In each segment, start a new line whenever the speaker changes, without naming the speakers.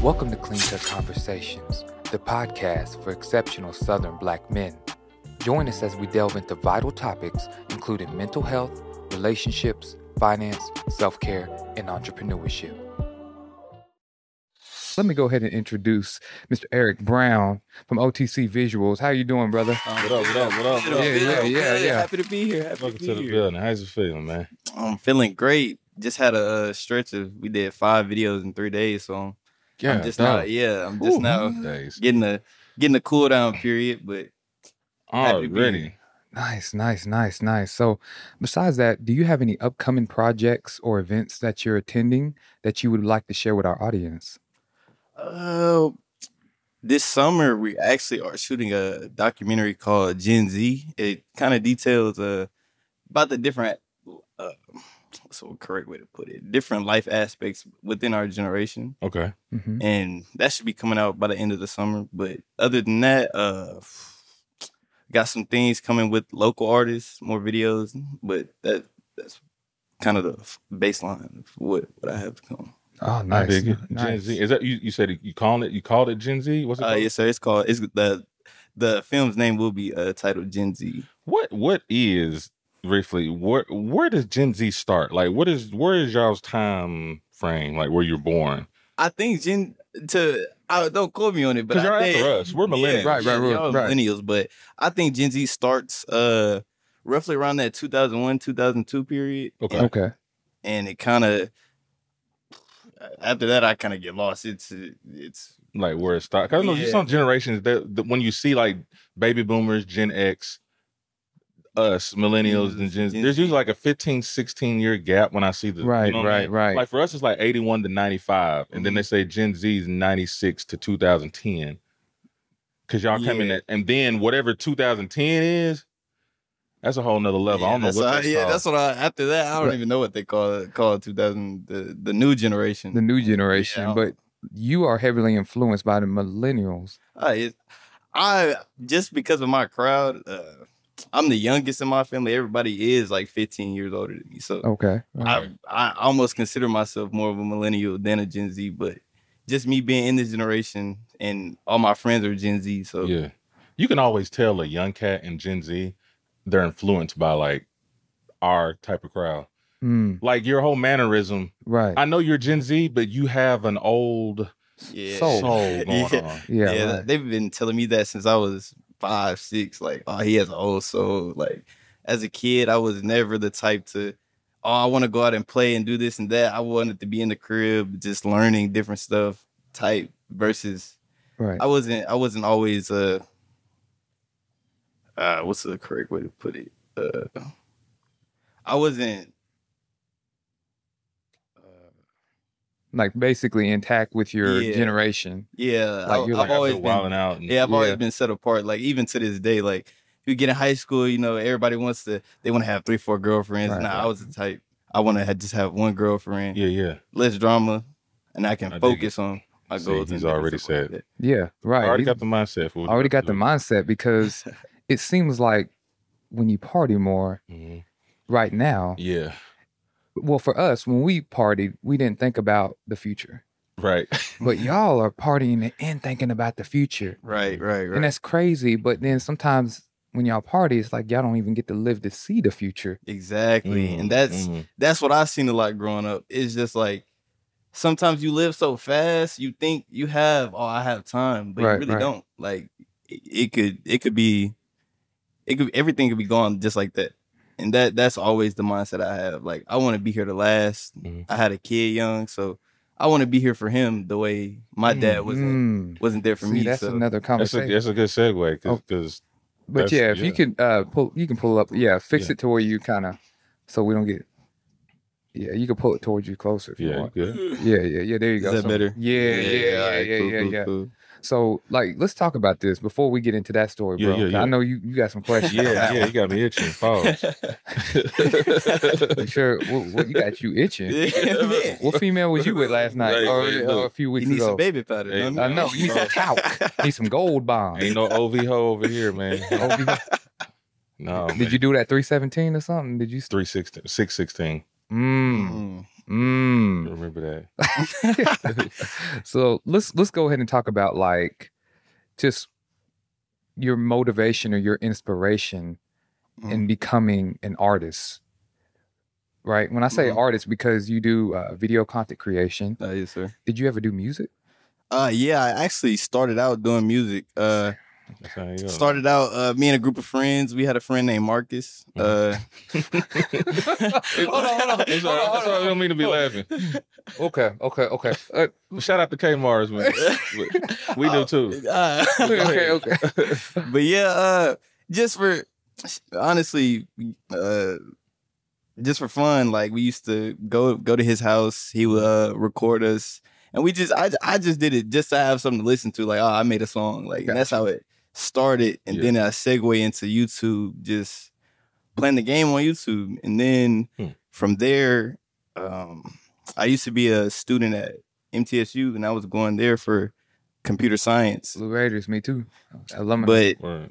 Welcome to Clean Cut Conversations, the podcast for exceptional Southern Black men. Join us as we delve into vital topics, including mental health, relationships, finance, self-care, and entrepreneurship. Let me go ahead and introduce Mr. Eric Brown from OTC Visuals. How you doing, brother?
What up?
Yeah.
Happy to be here.
Welcome to the building. How's it feeling, man?
I'm feeling great. Just had a stretch of, we did 5 videos in 3 days, so I'm just now
Days.
getting a cool down period, but happy to be
Already.
here.
Nice. So besides that, do you have any upcoming projects or events that you're attending that you would like to share with our audience?
This summer we actually are shooting a documentary called Gen Z. It kind of details about the different what's the correct way to put it? Different life aspects within our generation.
Okay.
Mm-hmm.
And that should be coming out by the end of the summer. But other than that, got some things coming with local artists, more videos. But that's kind of the baseline of what I have to come.
Oh,
I
nice.
dig it.
Nice.
Gen Z. Is that you said you called it Gen Z? What's it called?
Yes, sir. It's the film's name will be titled Gen Z.
What is briefly where does Gen Z start? Like where is y'all's time frame? Like where you're born?
I think don't quote me on it, but
Because you're
I think,
after us. We're millennials.
Right.
y'all millennials, but I think Gen Z starts roughly around that 2001, 2002 period.
Okay.
And it kind of after that I kind of get lost. It's
Like where it starts. Because I know
Yeah.
some generations that when you see like baby boomers, Gen X, us, millennials, and Gen Z, there's usually like a 15, 16 year gap when I see the
Right,
you know what I mean?
right.
Like for us, it's like 81 to 95. And then they say Gen Z is 96 to 2010. Because y'all come in
Yeah.
at, and then whatever 2010 is, that's a whole nother level. I don't know what that's called.
that's what after that I don't even know what they call it 2000 the new generation.
The new generation,
Yeah.
but you are heavily influenced by the millennials.
I just because of my crowd, I'm the youngest in my family. Everybody is like 15 years older than me, so
Okay.
I almost consider myself more of a millennial than a Gen Z. But just me being in this generation, and all my friends are Gen Z, so
Yeah. You can always tell a young cat in Gen Z, they're influenced by like our type of crowd.
Mm,
Like your whole mannerism.
right.
I know you're Gen Z, but you have an old
yeah.
Soul.
soul going on.
Yeah. Right.
They've been telling me that since I was 5, 6. Like, oh, he has an old soul. Like, as a kid, I was never the type to, oh, I want to go out and play and do this and that. I wanted to be in the crib, just learning different stuff. Type versus,
Right.
I wasn't always what's the correct way to put it? I wasn't.
Like basically intact with your
Yeah.
generation.
Yeah,
Like, you're
I've always been
wilding out. And,
Yeah, I've always
Yeah.
been set apart. Like even to this day, like you get in high school, you know, everybody wants to have 3, 4 girlfriends.
Right,
I was the type I want to just have one girlfriend,
yeah.
less drama, and I can
I dig
focus on my
See,
goals.
he's
and different
already
stuff like
said.
that.
Yeah. Right.
I already
He's
got the mindset for what
already
we're
got the
about
mindset because it seems like when you party more
to do. Mhm.
right now,
Yeah.
well, for us, when we partied, we didn't think about the future.
Right.
But y'all are partying and thinking about the future.
Right.
And that's crazy. But then sometimes when y'all party, it's like y'all don't even get to live to see the future.
Exactly,
Mm,
and
mm.
that's what I've seen a lot growing up. It's just like sometimes you live so fast, you think you have, oh, I have time, but
Right,
you really
right.
don't. Like it could everything could be gone just like that. And that's always the mindset I have. Like I want to be here to last.
Mhm.
I had a kid young, so I want to be here for him the way my dad wasn't there for
See,
me.
that's
so
another
That's
conversation.
a good segue
Oh.
because
But
that's-
yeah, if
yeah.
you can pull up, fix
Yeah.
it to where you kind of, so we don't get, you can pull it towards you closer if you
yeah,
want.
good.
Yeah, there you
Is
go.
that
So-
better?
Yeah,
all right,
yeah.
cool.
So like, let's talk about this before we get into that story,
Yeah,
bro.
yeah,
'Cause
yeah.
I know you got some questions.
Yeah, you got me itching. Pause.
You sure? What you got you itching?
Man.
What female was you with last night
Hey,
or,
hey,
or
look.
a few
You
weeks
need
ago?
some baby powder.
Hey,
don't
I
you?
know. You need some talc. Need some gold bonds.
Ain't no OV ho over here, man. No,
Did you do that 317 or something? Did you?
616?
Mm.
Remember that.
So let's go ahead and talk about like just your motivation or your inspiration in becoming an artist. Right? When I say artist, because you do video content creation.
Yes, sir.
Did you ever do music?
Yeah, I actually started out doing music. Started out me and a group of friends. We had a friend named Marcus.
Hold on. I don't mean to be laughing.
Okay.
Shout out to K-Mars, man. We do too.
Okay.
But yeah, just for honestly, just for fun, like we used to go to his house. He would record us, and I just did it just to have something to listen to. Like, I made a song, like, and that's how it started. And then I segue into YouTube, just playing the game on YouTube, and then from there, I used to be a student at MTSU, and I was going there for computer science.
Blue Raiders, me too. Alumni.
But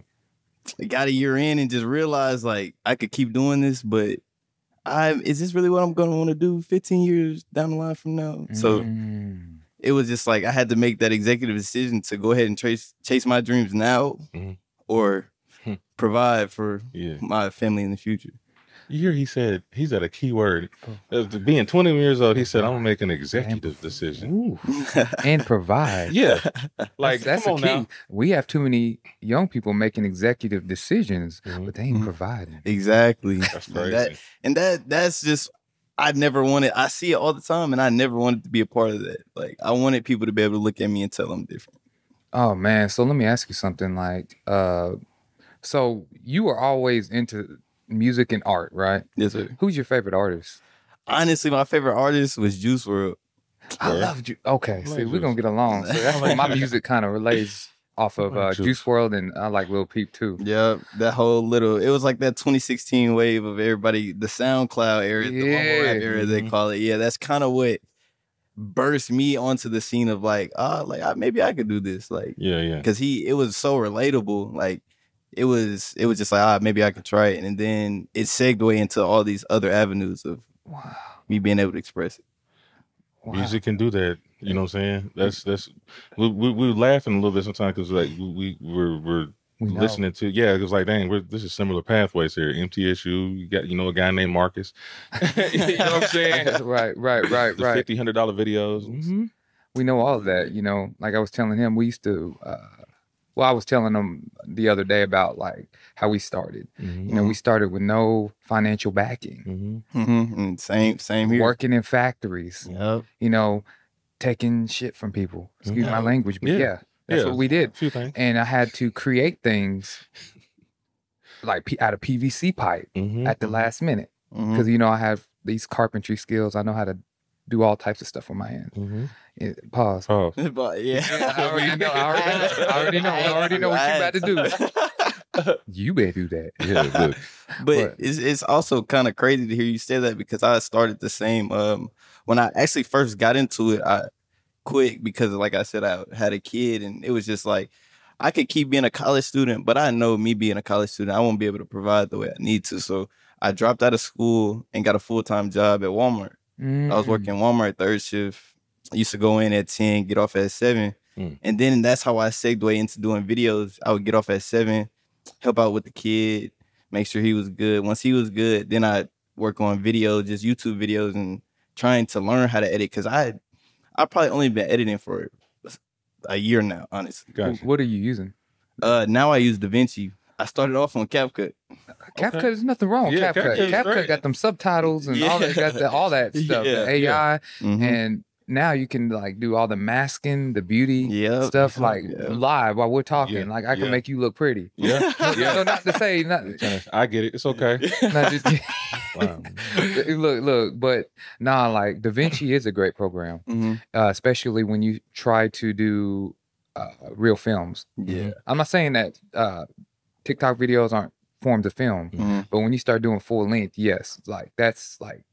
I got a year in and just realized like I could keep doing this, but is this really what I'm going to want to do 15 years down the line from now? So it was just like I had to make that executive decision to go ahead and chase my dreams now or provide for my family in the future.
You hear he said, he's at a key word. Being 20 years old, he said, I'm going to make an executive decision.
And provide.
Yeah. Like,
that's
come
the key.
on now.
We have too many young people making executive decisions, but they ain't providing.
Exactly.
That's crazy.
That's just, I see it all the time, and I never wanted to be a part of that. Like, I wanted people to be able to look at me and tell I'm different.
Oh, man. So let me ask you something. Like, so you were always into music and art, right?
Yes, sir.
Who's your favorite artist?
Honestly, my favorite artist was Juice WRLD.
I love you. Okay, see, we're gonna get along. So that's why my music kind of relates off of Juice WRLD, and I like Lil Peep too.
Yeah, that whole it was like that 2016 wave of everybody, the SoundCloud era, the mumble rap era, they call it. Yeah, that's kind of what burst me onto the scene of like, maybe I could do this. Like,
yeah.
Because it was so relatable. Like, it was just like, maybe I could try it. And then it segued into all these other avenues of me being able to express it.
Wow. Music can do that. You know what I'm saying? That's we were laughing a little bit sometimes because like we're listening to it was like, dang, this is similar pathways here. MTSU, you got a guy named Marcus. You know what I'm saying?
Right.
The $50-$100 videos.
We know all of that. Like I was telling him, we used to. I was telling him the other day about like how we started. We started with no financial backing.
Same here.
Working in factories.
Yep.
Taking shit from people. Excuse my language, but that's what we did.
A few things.
And I had to create things like out of PVC pipe at the last minute because I have these carpentry skills. I know how to do all types of stuff with my hands. Pause.
But
I already know what you about to do. You better do that.
Yeah, good.
But it's also kind of crazy to hear you say that because I started the same. When I actually first got into it, I quit because, like I said, I had a kid, and it was just like I could keep being a college student, but I know me being a college student, I won't be able to provide the way I need to. So I dropped out of school and got a full-time job at Walmart. I was working Walmart third shift. I used to go in at 10, get off at 7. And then that's how I segued into doing videos. I would get off at 7, help out with the kid, make sure he was good. Once he was good, then I'd work on videos, just YouTube videos, and trying to learn how to edit. Because I probably only been editing for a year now, honestly.
Gotcha. What are you using?
Now I use DaVinci. I started off on CapCut.
CapCut, there's nothing wrong with CapCut. CapCut got them subtitles and all that, got all that stuff, the AI, and now you can like do all the masking, the beauty stuff live while we're talking. Like I can make you look pretty. So not to say nothing.
I get it. It's okay.
Not just, wow. Look, but like DaVinci is a great program, especially when you try to do real films. I'm not saying that TikTok videos aren't forms of film, but when you start doing full length, yes, like that's like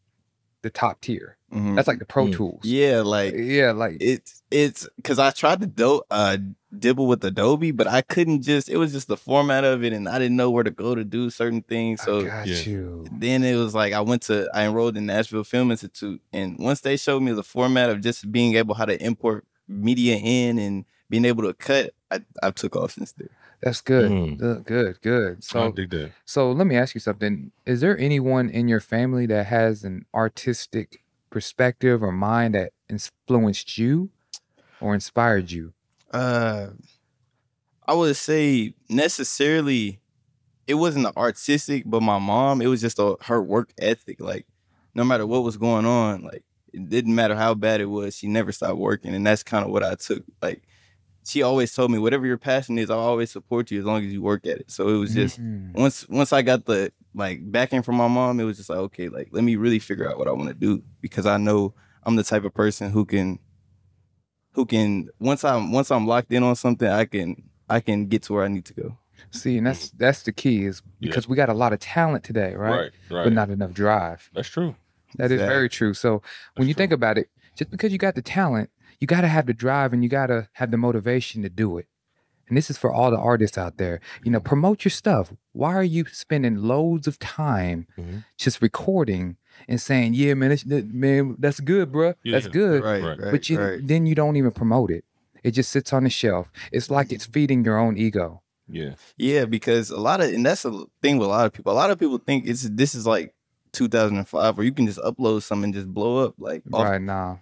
the top tier. That's like the Pro Tools.
Yeah, like it's because I tried to dibble with Adobe, but I couldn't just. It was just the format of it, and I didn't know where to go to do certain things. So
I got you.
Then it was like I enrolled in Nashville Film Institute, and once they showed me the format of just being able how to import media in and being able to cut, I took off since there.
That's good. Good. So,
I dig that.
So let me ask you something. Is there anyone in your family that has an artistic perspective or mind that influenced you or inspired you?
I would say necessarily it wasn't the artistic, but my mom, it was just her work ethic. Like no matter what was going on, like it didn't matter how bad it was, she never stopped working. And that's kind of what I took. Like she always told me, whatever your passion is, I'll always support you as long as you work at it. So it was just once I got the backing from my mom, it was just like, okay, like let me really figure out what I want to do, because I know I'm the type of person who can once I'm locked in on something, I can get to where I need to go.
See, and that's the key, is because we got a lot of talent today, right? But not enough drive.
That's true.
That is very true. So when you think about it, just because you got the talent, you got to have the drive and you got to have the motivation to do it. And this is for all the artists out there. Promote your stuff. Why are you spending loads of time just recording and saying, yeah, man, that's good, bro. That's good.
Right.
But then you don't even promote it. It just sits on the shelf. It's like it's feeding your own ego.
Yeah, because and that's the thing with a lot of people. A lot of people think this is like 2005 where you can just upload something and just blow up. Like nah,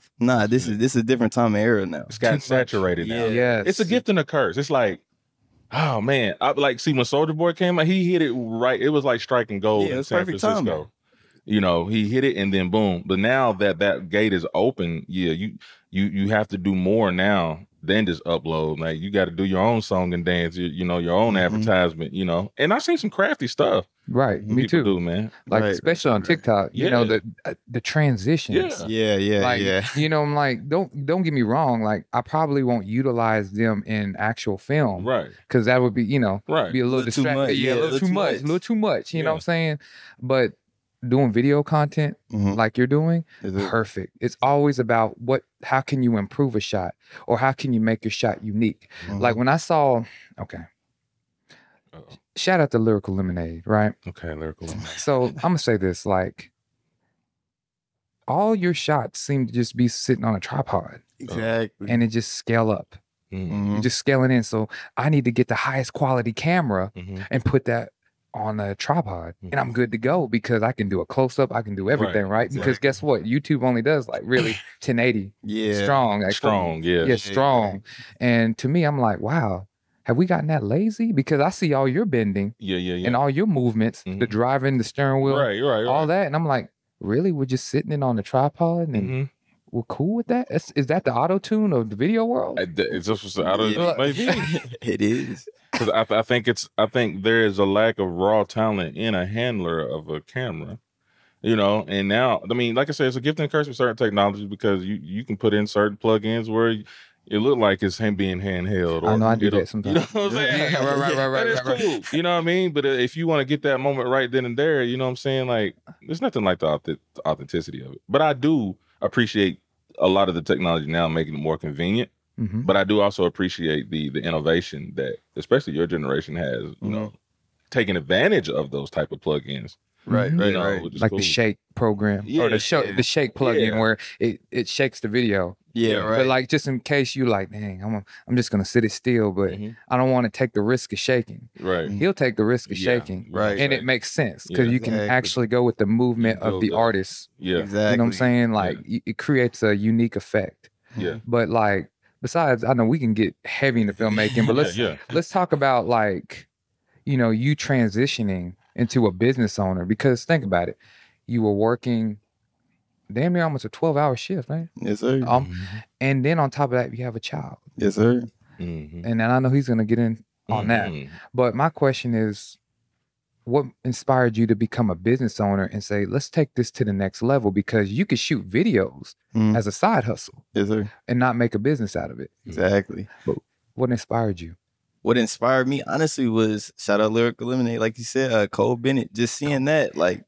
this is a different time of era now.
It's gotten saturated now.
Yes.
It's a gift and a curse. It's like, oh man, I when Soulja Boy came out, he hit it right. It was like striking gold in San Francisco.
Time,
he hit it and then boom. But now that gate is open, you have to do more now than just upload. Like you got to do your own song and dance, your own advertisement, And I've seen some crafty stuff.
Right, me too.
Do, man.
Like especially on TikTok, the transitions.
Yeah.
I'm like, don't get me wrong. Like I probably won't utilize them in actual film,
right?
Because that would be, be a little distracting.
Yeah,
a little too much. You know what I'm saying? But doing video content like you're doing, perfect. It's always about how can you improve a shot, or how can you make your shot unique? Like when I saw, shout out to Lyrical Lemonade, right?
Okay, Lyrical Lemonade.
So I'm gonna say this, like all your shots seem to just be sitting on a tripod.
Exactly.
And it just scale up. You're just scaling in. So I need to get the highest quality camera and put that on a tripod, and I'm good to go, because I can do a close-up, I can do everything, right? Because guess what? YouTube only does like really 1080 strong. Like,
strong.
Strong. And to me, I'm like, wow, have we gotten that lazy? Because I see all your bending and all your movements, the driving, the steering wheel, all that. And I'm like, really? We're just sitting in on the tripod and we're cool with that? Is that the auto-tune of the video world?
It's just the auto-tune, maybe.
It is.
Because I think there is a lack of raw talent in a handler of a camera, and now, I mean, like I said, it's a gift and a curse with certain technologies, because you can put in certain plugins where it look like it's him being handheld.
I know I do that sometimes.
You know what I'm saying?
Right.
That's cool. You know what I mean? But if you want to get that moment right then and there, you know what I'm saying? Like, there's nothing like the authenticity of it. But I do appreciate a lot of the technology now making it more convenient. But I do also appreciate the innovation that especially your generation has, taking advantage of those type of plugins.
Right.
Like cool. The Shake program or the Shake plugin where it shakes the video.
Yeah, right.
But like, just in case you like, dang, I'm just gonna sit it still, but I don't want to take the risk of shaking.
Right.
He'll take the risk of shaking.
Right.
And it makes sense because you can actually go with the movement of the artist.
Yeah.
Exactly.
You know what I'm saying? Like it creates a unique effect.
Yeah.
But like, besides, I know we can get heavy into filmmaking, but let's talk about like, you transitioning into a business owner, because think about it. You were working damn near almost a 12-hour shift, right?
Yes, sir.
And then on top of that, you have a child.
Yes, sir.
And then I know he's going to get in on that. But my question is, what inspired you to become a business owner and say, let's take this to the next level? Because you could shoot videos as a side hustle.
Yes, sir.
And not make a business out of it.
Exactly.
But what inspired you?
What inspired me, honestly, was, shout out Lyrical Lemonade, like you said, Cole Bennett. Just seeing that, like,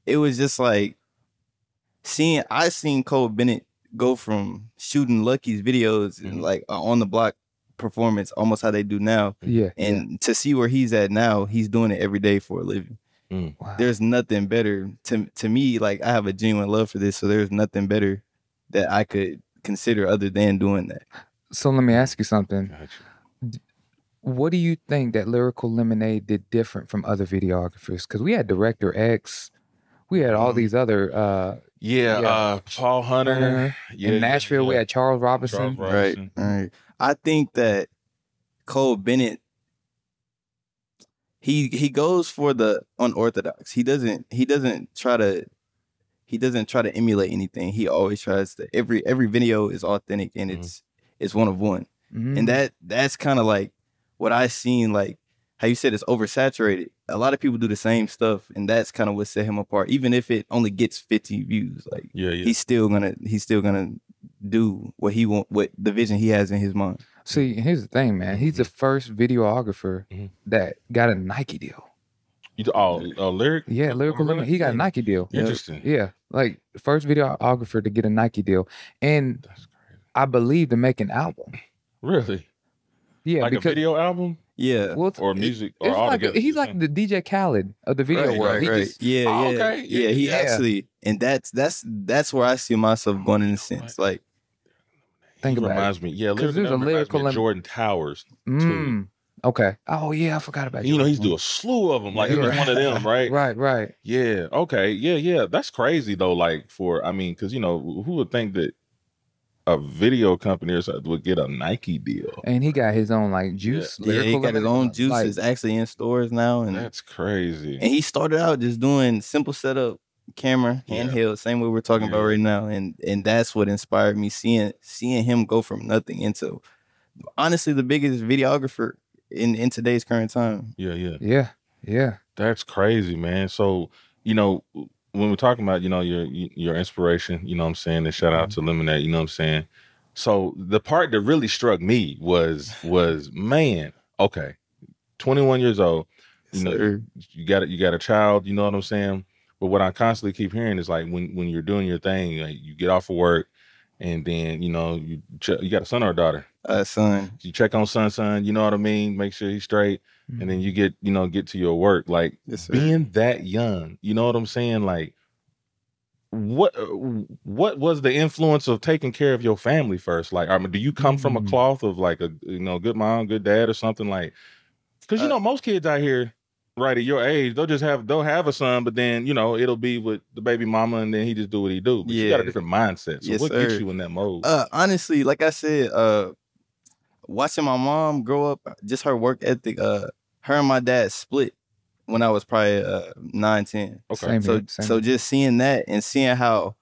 it was just like, I seen Cole Bennett go from shooting Lucky's videos and like on the block performance, almost how they do now.
Yeah.
And to see where he's at now, he's doing it every day for a living.
Wow.
There's nothing better to me. Like, I have a genuine love for this, so there's nothing better that I could consider other than doing that.
So let me ask you something.
Gotcha.
What do you think that Lyrical Lemonade did different from other videographers? Because we had Director X, we had all these other
Paul Hunter.
in Nashville. We had Charles Robinson.
Right. I think that Cole Bennett, he goes for the unorthodox. He doesn't try to emulate anything. He always tries to, every video is authentic and it's one of one. And that's kind of like what I seen, like how you said it's oversaturated. A lot of people do the same stuff, and that's kind of what set him apart. Even if it only gets 50 views, like he's still gonna do what he what the vision he has in his mind.
See, here's the thing, man. He's the first videographer that got a Nike deal.
Lyric?
Yeah, Lyrical Lemonade. He got a Nike deal.
Interesting.
Yeah, like the first videographer to get a Nike deal, and I believe to make an album.
Really?
Yeah,
like
because
a video album?
Yeah.
well,
Or music? Or all
like,
together?
he's like the DJ Khaled of the video world. He just,
okay.
He actually, and that's where I see myself going in a sense. Like,
think about
reminds
it.
me. Yeah,
Because there's a
reminds
lyrical
me of Jordan Towers.
Okay. Oh yeah, I forgot about
You know, he's do a slew of them. Like, he was one of them, right?
Right.
Yeah. Okay. Yeah. That's crazy though. Like, because you know, who would think that a video company or something would get a Nike deal?
And he got his own like juice.
Yeah, he got his own juice.
Like,
It's actually in stores now, and
that's crazy.
And he started out just doing simple setup, camera, handheld, same way we're talking about right now, and that's what inspired me, seeing him go from nothing into honestly the biggest videographer in today's current time.
Yeah.
That's crazy, man. So, you know, when we're talking about, you know, your inspiration, you know what I'm saying, and shout out to Lemonade, you know what I'm saying. So the part that really struck me was man, okay, 21 years old, you know, you got a child, you know what I'm saying. But what I constantly keep hearing is like when you're doing your thing, like you get off of work, and then you know you got a son or a daughter.
Son.
You check on son, you know what I mean. Make sure he's straight, and then you get to your work. Like being that young, you know what I'm saying. Like what was the influence of taking care of your family first? Like, I mean, do you come from a cloth of like a good mom, good dad, or something like? Because you know most kids out here, right at your age, they'll have a son, but then you know it'll be with the baby mama, and then he just do what he do. But you got a different mindset. So what gets you in that mode?
Honestly, like I said, watching my mom grow up, just her work ethic. Her and my dad split when I was probably 9, 10.
Okay,
so just seeing that and seeing how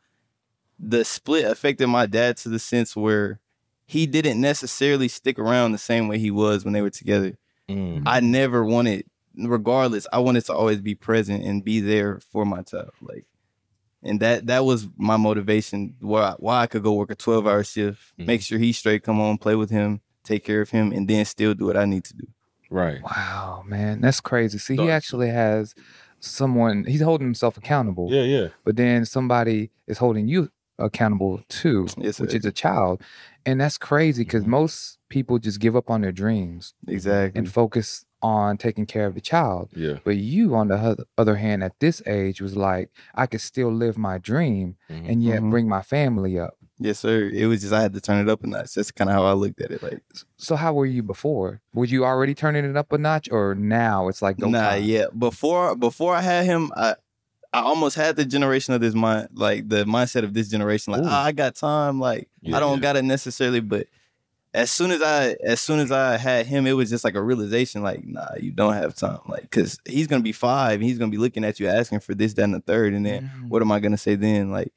the split affected my dad to the sense where he didn't necessarily stick around the same way he was when they were together. I never wanted. Regardless, I wanted to always be present and be there for my child. Like, and that was my motivation. Why I could go work a 12-hour shift, make sure he's straight, come home, play with him, take care of him, and then still do what I need to do.
Right.
Wow, man, that's crazy. See, he actually has someone. He's holding himself accountable.
Yeah.
But then somebody is holding you accountable too, which is a child, and that's crazy because most people just give up on their dreams,
and
focus on taking care of the child.
Yeah.
But you, on the other hand, at this age, was like, I could still live my dream and yet bring my family up.
Yes, sir. It was just I had to turn it up a notch. That's kind of how I looked at it. Like,
so how were you before? Were you already turning it up a notch, or now it's like time?
Yeah. Before I had him, I almost had the generation of this mind, like the mindset of this generation. Like, I got time. Like, I don't got it necessarily, but as soon as I had him, it was just like a realization, like, nah, you don't have time. Like, because he's going to be 5 and he's going to be looking at you asking for this, that, and the third. And then what am I going to say then? Like,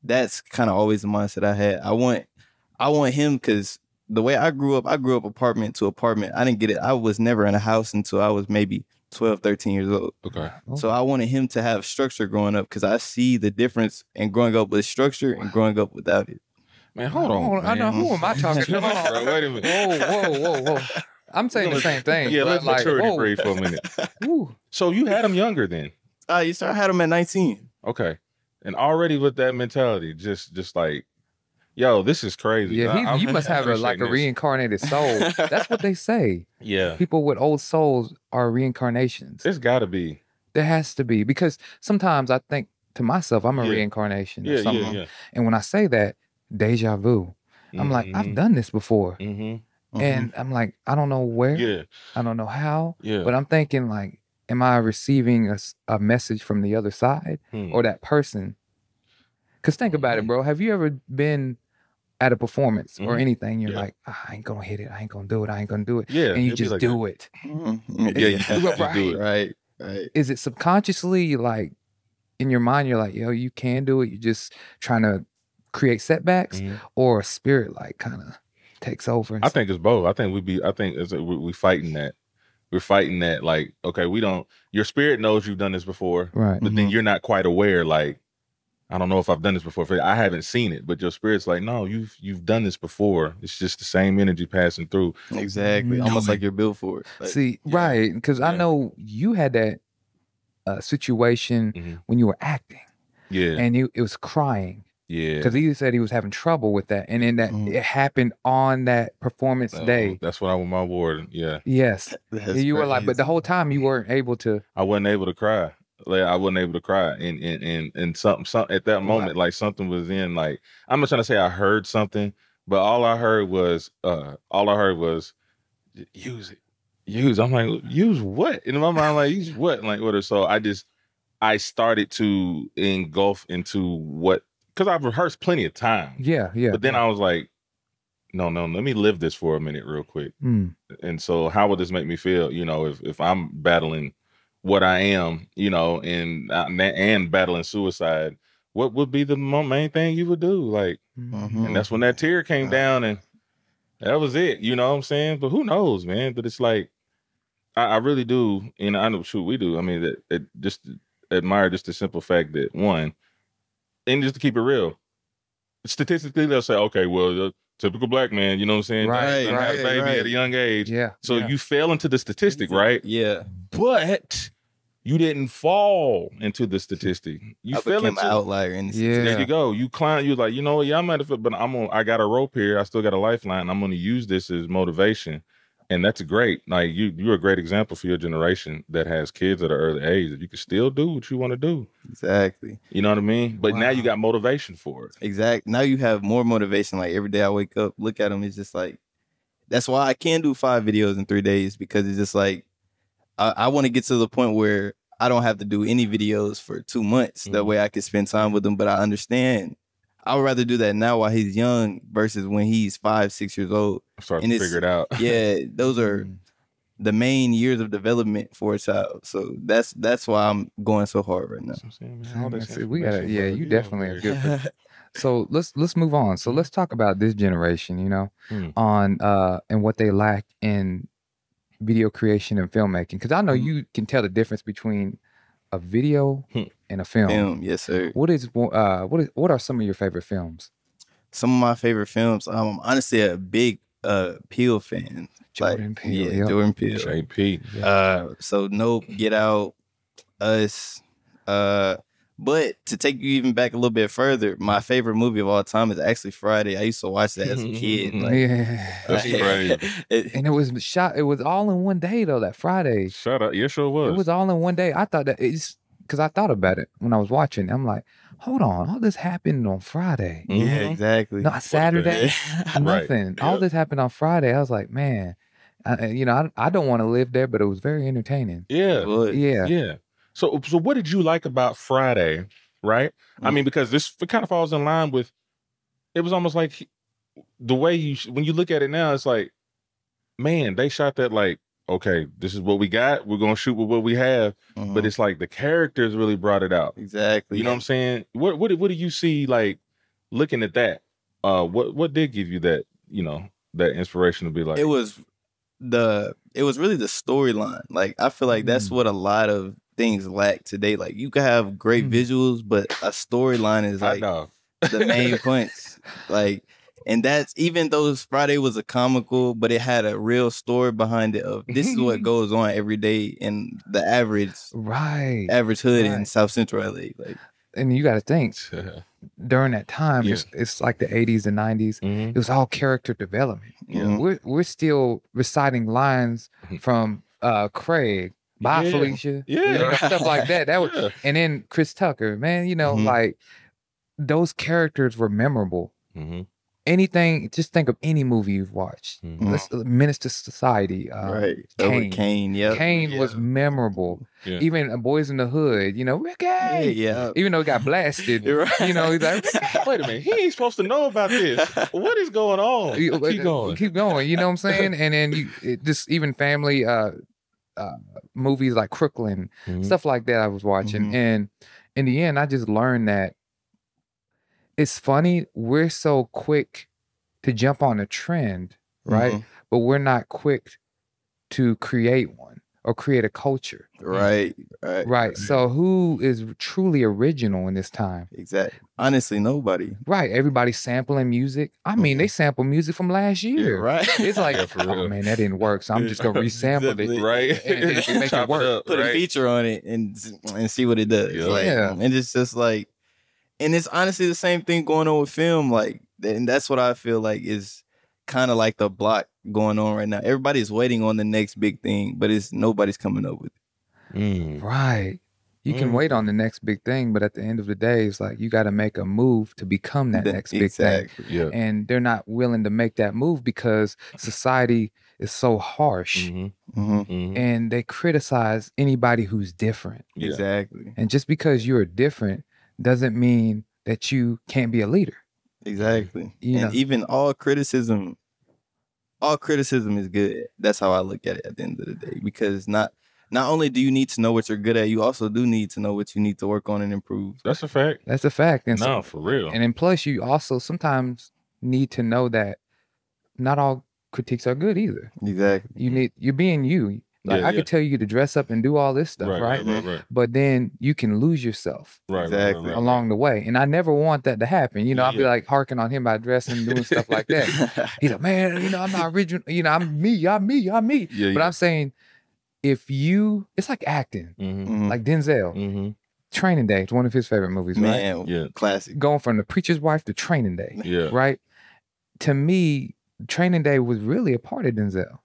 that's kind of always the mindset I had. I want him because the way I grew up apartment to apartment. I didn't get it. I was never in a house until I was maybe 12, 13 years old.
Okay.
So I wanted him to have structure growing up because I see the difference in growing up with structure and growing up without it.
Man, hold on.
I know. Who am I talking to?
Bro, wait a minute.
Whoa. I'm saying the same thing.
Yeah, let's maturity break for a minute. So you had him younger then?
I had him at 19.
Okay. And already with that mentality, just like, yo, this is crazy.
Yeah, you must have a
appreciating this.
reincarnated soul. That's what they say.
Yeah.
People with old souls are reincarnations.
It's got to be.
There has to be, because sometimes I think to myself, I'm a
Yeah.
reincarnation or
Yeah,
something.
yeah.
And when I say that, deja vu. I'm like, I've done this before. And I'm like, I don't know where.
Yeah.
I don't know how.
Yeah.
But I'm thinking, like, am I receiving a message from the other side or that person? Because think about it, bro. Have you ever been at a performance or anything? You're like, I ain't gonna hit it. I ain't gonna do it. I ain't gonna do it.
Yeah.
And you just
like
do it.
Yeah, you just do it.
Right.
Is it subconsciously, like, in your mind, you're like, yo, you can do it. You're just trying to create setbacks, or a spirit like kind of takes over?
I think it's both. I think we fighting that. We're fighting that, like, okay, your spirit knows you've done this before,
right?
But then you're not quite aware, like, I don't know if I've done this before. I haven't seen it, but your spirit's like, no, you've done this before. It's just the same energy passing through.
Exactly. Almost like you're built for it. Like,
See, right. Because I know you had that situation when you were acting.
Yeah.
And it was crying.
Yeah.
Because he said he was having trouble with that. And then that it happened on that performance day.
That's when I won my award. Yeah.
Yes. You were like, but the whole time you weren't able to.
I wasn't able to cry. Like, I wasn't able to cry. And something at that moment, like, something was in, like, I'm not trying to say I heard something, but all I heard was use it. I'm like, use what? In my mind, like, use what? Like, what? So I started to engulf into what, because I've rehearsed plenty of time.
Yeah.
But then I was like, no, let me live this for a minute real quick. And so how would this make me feel, if I'm battling what I am, and battling suicide, what would be the main thing you would do? Like, and that's when that tear came down, and that was it. You know what I'm saying? But who knows, man? But it's like, I really do, and I know, we do. I mean, that just admire just the simple fact that, one, and just to keep it real, statistically, they'll say, okay, well, the typical black man, you know what I'm saying?
Right.
Had a baby at a young age.
Yeah.
So you fell into the statistic, right?
Yeah.
But you didn't fall into the statistic. You fell into
an outlier in the statistic.
There you go. You climbed. You're like, you know what? Yeah, I might have, but I got a rope here. I still got a lifeline. I'm going to use this as motivation, and that's great. Like, you're a great example for your generation that has kids at an early age that you can still do what you want to do.
Exactly.
You know what I mean? But now you got motivation for it.
Exactly. Now you have more motivation. Like, every day I wake up, look at them. It's just like, that's why I can do 5 videos in 3 days, because it's just like, I want to get to the point where I don't have to do any videos for 2 months. That way I can spend time with him. But I understand I would rather do that now while he's young versus when he's 5, 6 years old.
Start to figure it out.
Yeah, those are the main years of development for a child. So that's why I'm going so hard right now.
We gotta, you definitely are good. So let's move on. So let's talk about this generation, on and what they lack in video creation and filmmaking, because I know you can tell the difference between a video and a film.
Yes, sir.
What are some of your favorite films?
Some of my favorite films. I'm honestly a big Peele fan.
Jordan Peele.
Jordan Peele.
JP.
So Nope, Get Out, Us. But to take you even back a little bit further, my favorite movie of all time is actually Friday. I used to watch that as a kid.
That's crazy.
And it was shot. It was all in one day though. That Friday.
Shut up. Yeah, sure was.
It was all in one day. I thought that it's because I thought about it when I was watching. I'm like, hold on, all this happened on Friday.
Yeah, exactly.
Not Saturday. Nothing.
Right.
All this happened on Friday. I was like, man, I don't want to live there, but it was very entertaining.
Yeah.
Yeah.
So what did you like about Friday, right? I mean, because this kind of falls in line with, it was almost like the way when you look at it now, it's like, man, they shot that like, okay, this is what we got. We're going to shoot with what we have. But it's like the characters really brought it out.
Exactly.
You know what I'm saying? What do you see, like, looking at that? What did give you that, that inspiration to be like?
It was really the storyline. Like, I feel like that's what a lot of things lack today. Like, you can have great visuals, but a storyline is like the main points. Like, and that's, even though Friday was a comical, but it had a real story behind it of this is what goes on every day in the average hood in South Central LA. Like,
and you got to think during that time, it's like the 80s and 90s. It was all character development. We're still reciting lines from Craig. Bye, Felicia. Stuff like that. That was, and then Chris Tucker, man, you know, like those characters were memorable. Anything, just think of any movie you've watched. Let's Menace to Society. Kane. Kane was memorable. Even Boys in the Hood, you know, we're gay. Even though it got blasted, you know, he's like,
wait a minute, he ain't supposed to know about this. What is going on?
Keep going. You know what I'm saying? And then just even family movies like Crooklyn, stuff like that I was watching. And in the end, I just learned that it's funny, we're so quick to jump on a trend, right? But we're not quick to create one or create a culture. Right. So who is truly original in this time?
Exactly. Honestly, nobody.
Right. Everybody's sampling music. I mean, they sample music from last year. It's like, oh man, that didn't work. So I'm just gonna resample it.
Right.
And make it work.
Put a feature on it and see what it does. And it's just like, and it's honestly the same thing going on with film. Like, and that's what I feel like is kind of like the block going on right now. Everybody's waiting on the next big thing, but nobody's coming up with it.
Right. You can wait on the next big thing, but at the end of the day, it's like you got to make a move to become that next big thing. And they're not willing to make that move because society is so harsh. And they criticize anybody who's different.
Exactly.
And just because you're different doesn't mean that you can't be a leader.
Exactly.
You know?
Even all criticism is good. That's how I look at it at the end of the day. Because not only do you need to know what you're good at, you also do need to know what you need to work on and improve.
That's a fact.
That's a fact. And
no, for real.
And then plus you also sometimes need to know that not all critiques are good either.
Exactly.
You're being you. Like I could tell you to dress up and do all this stuff, right? But then you can lose yourself along the way. And I never want that to happen. You know, I'll be like harking on him by dressing and doing stuff like that. He's like, man, you know, I'm not original. You know, I'm me. But I'm saying it's like acting, like Denzel. Training Day is one of his favorite movies, right?
Classic.
Going from The Preacher's Wife to Training Day, right? To me, Training Day was really a part of Denzel.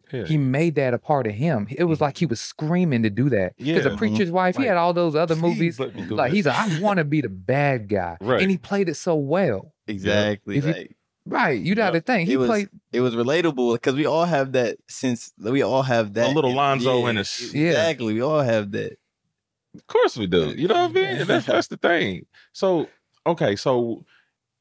He made that a part of him. It was like he was screaming to do that. Because The Preacher's Wife, he had all those other movies. Like he's like, I want to be the bad guy. And he played it so well.
Exactly.
You got to think. It
was relatable because we all have that a
little Lonzo in us.
Exactly. We all have that.
Of course we do. You know what I mean? That's the thing. So, okay, so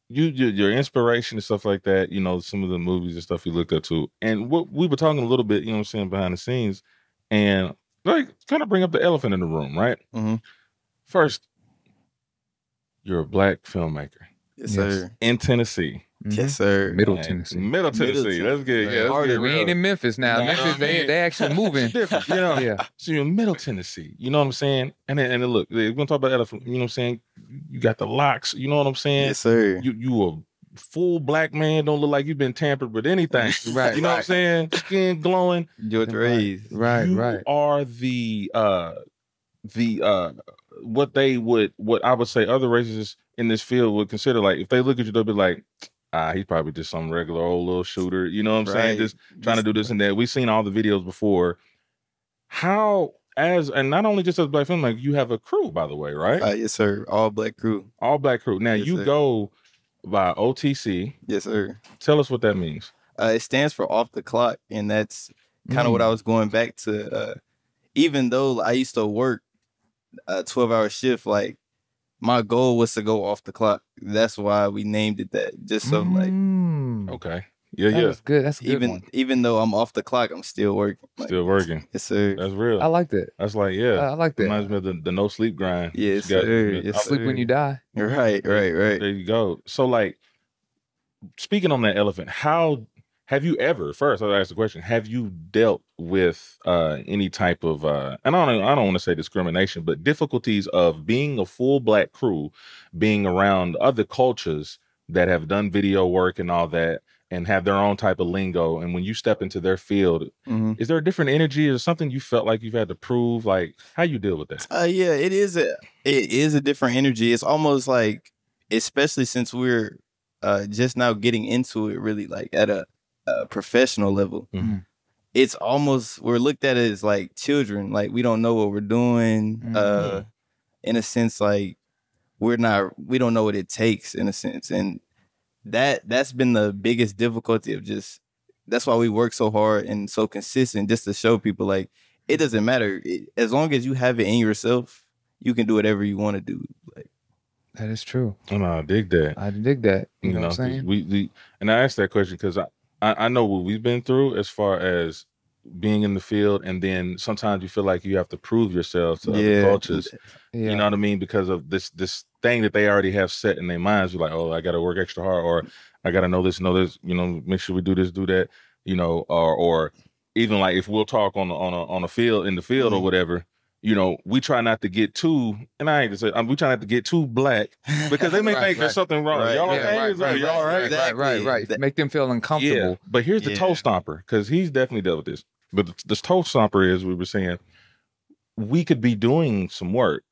your inspiration and stuff like that, you know, some of the movies and stuff you looked up to. And what we were talking a little bit, you know what I'm saying, behind the scenes, and like kind of bring up the elephant in the room, right? First, you're a black filmmaker.
Yes, sir.
In Tennessee.
Yes, sir.
Middle Tennessee.
That's good. Yeah,
we ain't in Memphis now. Memphis, they actually moving.
Different, you know. So you're in Middle Tennessee. You know what I'm saying? And then look, we're gonna talk about elephant. You know what I'm saying? You got the locks. You know what I'm saying?
Yes, sir.
You a full black man. Don't look like you've been tampered with anything.
Right.
You know what I'm saying? Skin glowing.
George Reyes.
Right.
You are the what I would say other races in this field would consider, like, if they look at you, they'll be like, he's probably just some regular old little shooter. You know what I'm saying? Just trying to do this and that. We've seen all the videos before. And not only just as a black filmmaker, you have a crew, by the way, right?
Yes, sir. All black crew.
All black crew. Now,
Yes,
you
sir.
go by OTC.
Yes, sir.
Tell us what that means.
It stands for off the clock, and that's kind of what I was going back to. Even though I used to work a 12-hour shift, like, my goal was to go off the clock. That's why we named it that. Just so
Okay. Yeah.
That's good. That's a good one.
Even though I'm off the clock, I'm still working.
Still working.
Yes, sir.
That's real.
I like that.
That's like,
I like that.
Reminds me of the no sleep grind.
Yes, sir. Yes,
Sleep when you die.
Right.
There you go. So, like, speaking on that elephant, how have you ever? First, I'll ask the question: have you dealt with any type of and I don't want to say discrimination, but difficulties of being a full black crew, being around other cultures that have done video work and all that, and have their own type of lingo. And when you step into their field, is there a different energy or something you felt like you've had to prove? Like, how you deal with that?
Yeah, it is a different energy. It's almost like, especially since we're just now getting into it really like at a professional level. It's almost, we're looked at as like children. Like, we don't know what we're doing. In a sense, like we don't know what it takes in a sense. And that's been the biggest difficulty of just, that's why we work so hard and so consistent, just to show people like, it doesn't matter. As long as you have it in yourself, you can do whatever you want to do. Like,
that is true.
And I dig that.
I dig that. You know what I'm saying?
We and I asked that question because I know what we've been through as far as being in the field, and then sometimes you feel like you have to prove yourself to other cultures. You know what I mean? Because of this thing that they already have set in their minds. You're like, oh, I got to work extra hard, or I got to know this, you know, make sure we do this, do that, you know, or even like if we'll talk on a field, in the field or whatever, you know, we try not to get too, and I hate to say, we try not to get too black because they may think there's something wrong. Y'all okay? Y'all all right?
Right. Make them feel uncomfortable.
Yeah. But here's the toe stomper, because he's definitely dealt with this. But this toe stomper is, we were saying, we could be doing some work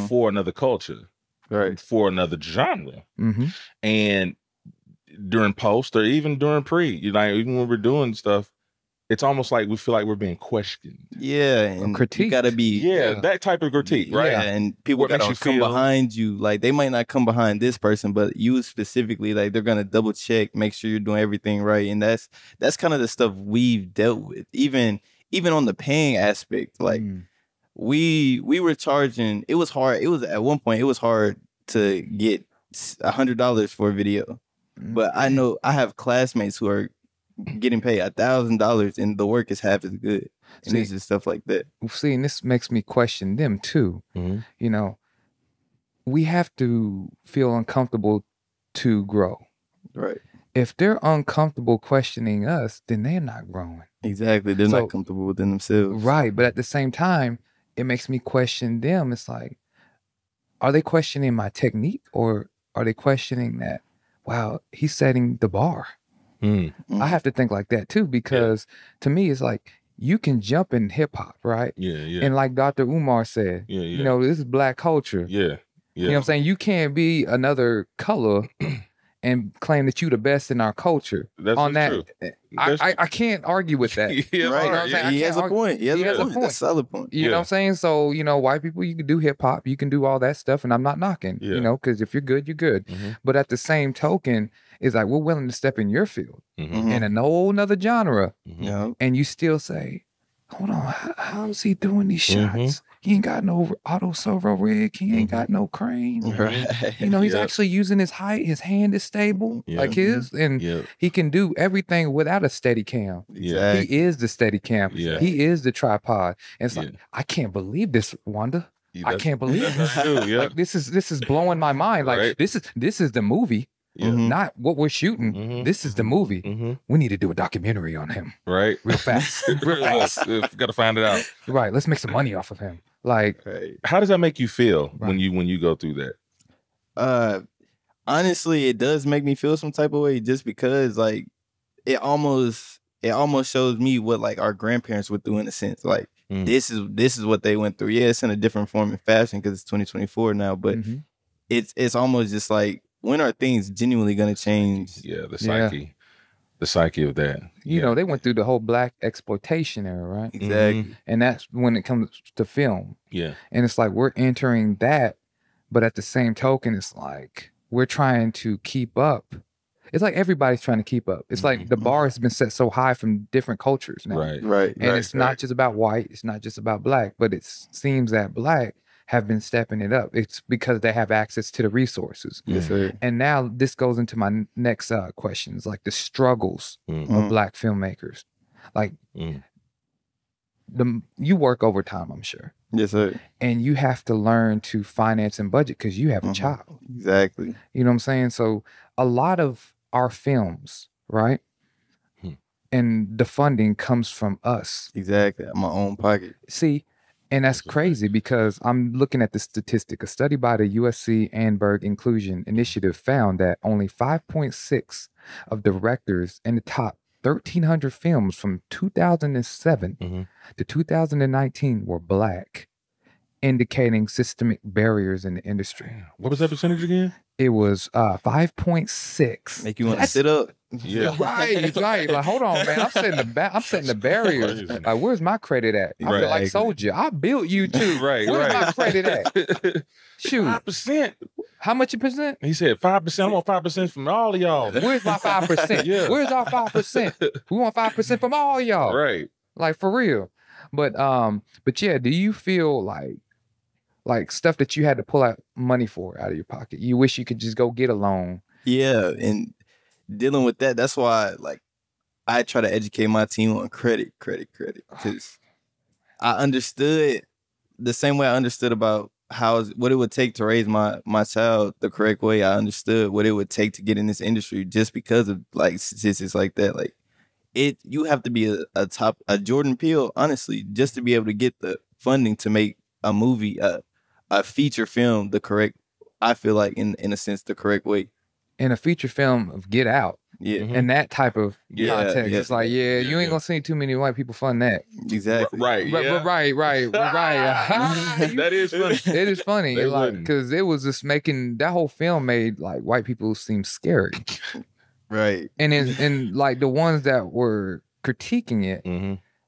for another culture, for another genre, and during post or even during pre, like even when we're doing stuff, it's almost like we feel like we're being questioned. Yeah, and
critique.
You gotta be
that type of critique, right?
Yeah, and people gotta come behind you. Like, they might not come behind this person, but you specifically, like, they're gonna double check, make sure you're doing everything right. And that's kind of the stuff we've dealt with. Even on the paying aspect, like we were charging. It was hard. It was at one point. It was hard to get $100 for a video, but I know I have classmates who are getting paid $1,000 and the work is half as good. And it's just stuff like that.
See, and this makes me question them too. You know, we have to feel uncomfortable to grow.
Right.
If they're uncomfortable questioning us, then they're not growing.
Exactly. They're not comfortable within themselves.
Right. But at the same time, it makes me question them. It's like, are they questioning my technique, or are they questioning that, wow, he's setting the bar? I have to think like that too, because to me, it's like, you can jump in hip hop, right? And like Dr. Umar said, you know, this is black culture. You know what I'm saying? You can't be another color and claim that you the best in our culture.
That's true.
I can't argue with that.
Right. You know what I'm saying? He has a point. He has a point. That's a solid point.
You know what I'm saying? So, you know, white people, you can do hip hop, you can do all that stuff, and I'm not knocking, you know, because if you're good, you're good. But at the same token, it's like, we're willing to step in your field in a whole nother genre, and you still say, hold on, how's he doing these shots? He ain't got no auto servo rig. He ain't got no crane. You know, he's actually using his height. His hand is stable, like his, and he can do everything without a steady cam. He is the steady cam. He is the tripod. And it's like, I can't believe this, Wanda. I can't believe this. Like, this is blowing my mind. Like, this is the movie. Not what we're shooting. This is the movie. We need to do a documentary on him.
Right.
Real fast. Real fast.
Got to find it out.
Right. Let's make some money off of him. Like,
how does that make you feel when you go through
that? Honestly, it does make me feel some type of way, just because like it almost shows me what like our grandparents went through, in a sense. Like, this is what they went through. Yeah, it's in a different form and fashion because it's 2024 now, but it's almost just like, when are things genuinely going to change?
The psyche. The psyche of that.
You know, they went through the whole black exploitation era, right?
Exactly.
And that's when it comes to film.
Yeah.
And it's like, we're entering that, but at the same token, it's like, we're trying to keep up. It's like everybody's trying to keep up. It's like the bar has been set so high from different cultures now.
Right.
And it's not just about white. It's not just about black, but it seems that black have been stepping it up. It's because they have access to the resources.
Yes, sir.
And now this goes into my next questions, like the struggles of black filmmakers. Like, you work overtime, I'm sure.
Yes, sir.
And you have to learn to finance and budget because you have a child.
Exactly.
You know what I'm saying? So a lot of our films, right? And the funding comes from us.
Exactly. My own pocket.
See, And that's crazy because I'm looking at the statistic. A study by the USC Annenberg Inclusion Initiative found that only 5.6 of directors in the top 1,300 films from 2007 to 2019 were Black, indicating systemic barriers in the industry.
What was that percentage again?
It was 5.6.
Make you want to sit up.
Yeah.
Right. Like, hold on, man. I'm setting the barriers. Like, where's my credit at? I feel like Soldier. I built you too.
Right.
Where's my credit at? Shoot.
5%.
How much a percent?
He said 5%. I want 5% from all of y'all.
Where's my 5%?
Yeah.
Where's our 5%? We want 5% from all y'all.
Right.
Like, for real. But yeah, do you feel like stuff that you had to pull out money for out of your pocket? You wish you could just go get a loan.
Yeah, and dealing with that, that's why like I try to educate my team on credit, because I understood the same way I understood about what it would take to raise my child the correct way. I understood what it would take to get in this industry just because of like statistics like that. Like you have to be a Jordan Peele, honestly, just to be able to get the funding to make a movie, a feature film I feel like in a sense the correct way.
In a feature film of Get Out.
Yeah.
And that type of context.
Yeah.
It's like, you ain't gonna see too many white people fund that.
Exactly.
Right. Yeah.
Right.
That is funny.
It is funny. Like, because it was just making that whole film made like white people seem scary.
Right.
And like the ones that were critiquing it,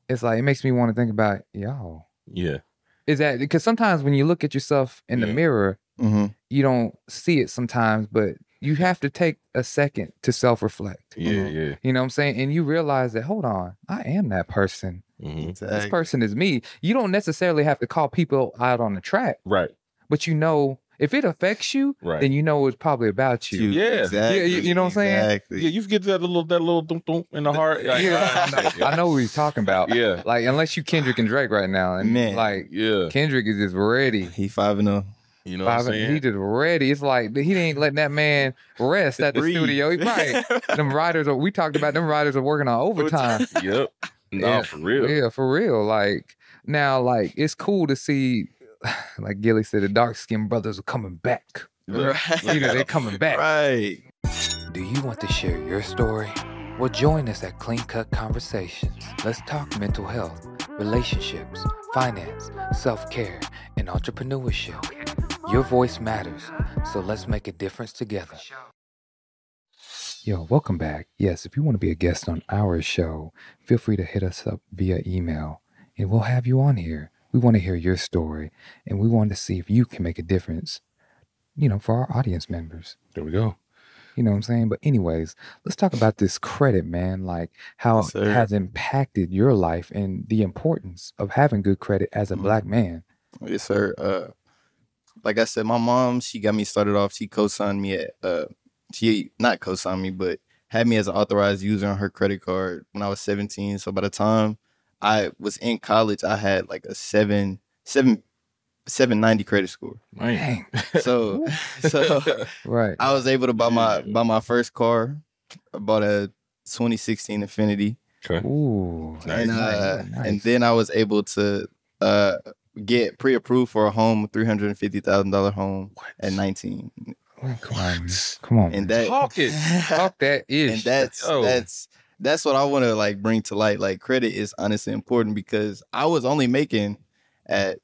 it's like it makes me want to think about y'all.
Yeah.
Is that because sometimes when you look at yourself in the mirror, you don't see it sometimes, but you have to take a second to self-reflect.
Yeah.
You know what I'm saying? And you realize that, hold on, I am that person.
Exactly.
This person is me. You don't necessarily have to call people out on the track.
Right.
But you know, if it affects you, then you know it's probably about you.
Yeah.
Exactly.
You know what I'm saying?
Exactly.
Yeah, you get that little thump in the heart. Like,
I know what he's talking about.
Yeah.
Like, unless you Kendrick and Drake right now. And
Man.
like,
yeah.
Kendrick is just ready.
He 5-0.
You know what I'm saying?
He just ready. It's like he ain't letting that man rest at the studio. Right. Them writers we talked about them writers are working on overtime.
Yep. No, for real.
Yeah, for real. Like now, like it's cool to see, like Gilly said, the dark-skinned brothers are coming back.
Right.
You know, they're coming back.
Right.
Do you want to share your story? Well, join us at Clean Cut Conversations. Let's talk mental health, relationships, finance, self-care, and entrepreneurship. Your voice matters, so let's make a difference together. Yo, welcome back. Yes, if you want to be a guest on our show, feel free to hit us up via email, and we'll have you on here. We want to hear your story, and we want to see if you can make a difference, you know, for our audience members.
There we go.
You know what I'm saying? But anyways, let's talk about this credit, man, like how it has impacted your life and the importance of having good credit as a Black man.
Yes, sir. Like I said, my mom, she got me started off. She co-signed me she not co-signed me, but had me as an authorized user on her credit card when I was 17. So by the time I was in college, I had like a 790 credit score.
Dang.
So
Right.
I was able to buy my first car. I bought a 2016 Infiniti.
Okay.
Ooh.
And
Nice.
and then I was able to get pre-approved for a home, $350,000 home at 19.
Come on.
And
man.
that
Talk it.
Talk that ish.
and that's what I want to like bring to light. Like credit is honestly important because I was only making at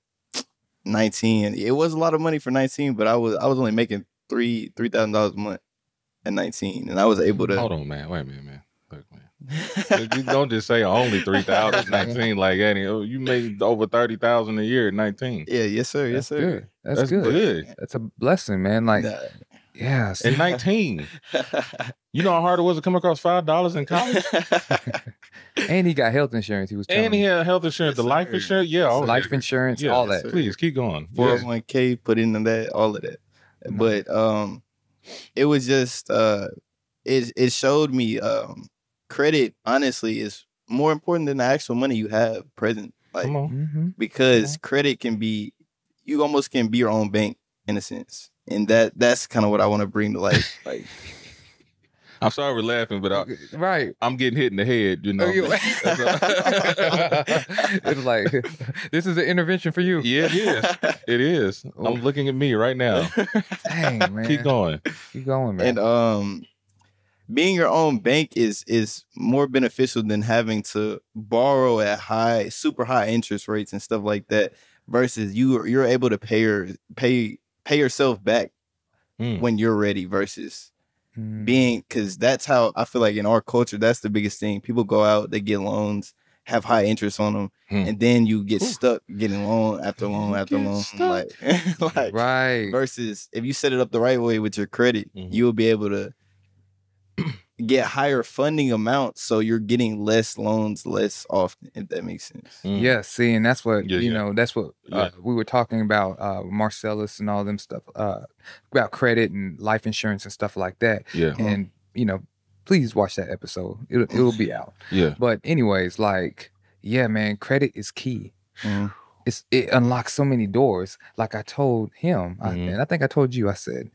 19. It was a lot of money for 19, but I was only making $3,000 a month at 19, and I was able to.
Hold on, man. Wait a minute, man. Look, man. You don't just say only 3,000 at 19 like that. You made over 30,000 a year at 19.
Yeah, yes sir, yes sir.
Good. That's good. That's a blessing, man. Like, yeah.
At 19. You know how hard it was to come across $5 in college?
And he got health insurance. He was telling
And he had health insurance, the life insurance. Yeah, all
life insurance,
Yeah,
all
yes,
that.
sir.
Please keep going.
401k, put into that, all of that. But it was just it showed me credit honestly is more important than the actual money you have present. Like
Come on.
Mm-hmm.
because credit can be, you almost can be your own bank in a sense, and that's kind of what I want to bring to life. Like
I'm sorry we're laughing, but
right.
I'm getting hit in the head, you know.
It's like, this is an intervention for you.
Yeah, it is. It is. I'm looking at me right now.
Dang, man.
Keep going,
man.
And being your own bank is more beneficial than having to borrow at super high interest rates and stuff like that. Versus you're able to pay yourself back when you're ready. Versus being, because that's how I feel like in our culture, that's the biggest thing. People go out, they get loans, have high interest on them, and then you get stuck getting loan after loan after loan. Like
right.
Versus if you set it up the right way with your credit, you'll be able to get higher funding amounts, so you're getting less loans less often, if that makes sense.
Yeah, see, and that's what that's what we were talking about, Marcellus and all them stuff, about credit and life insurance and stuff like that.
Yeah.
And please watch that episode. It'll be out.
Yeah.
But anyways, like, yeah, man, credit is key. It unlocks so many doors. Like I told him, and I think I told you, I said,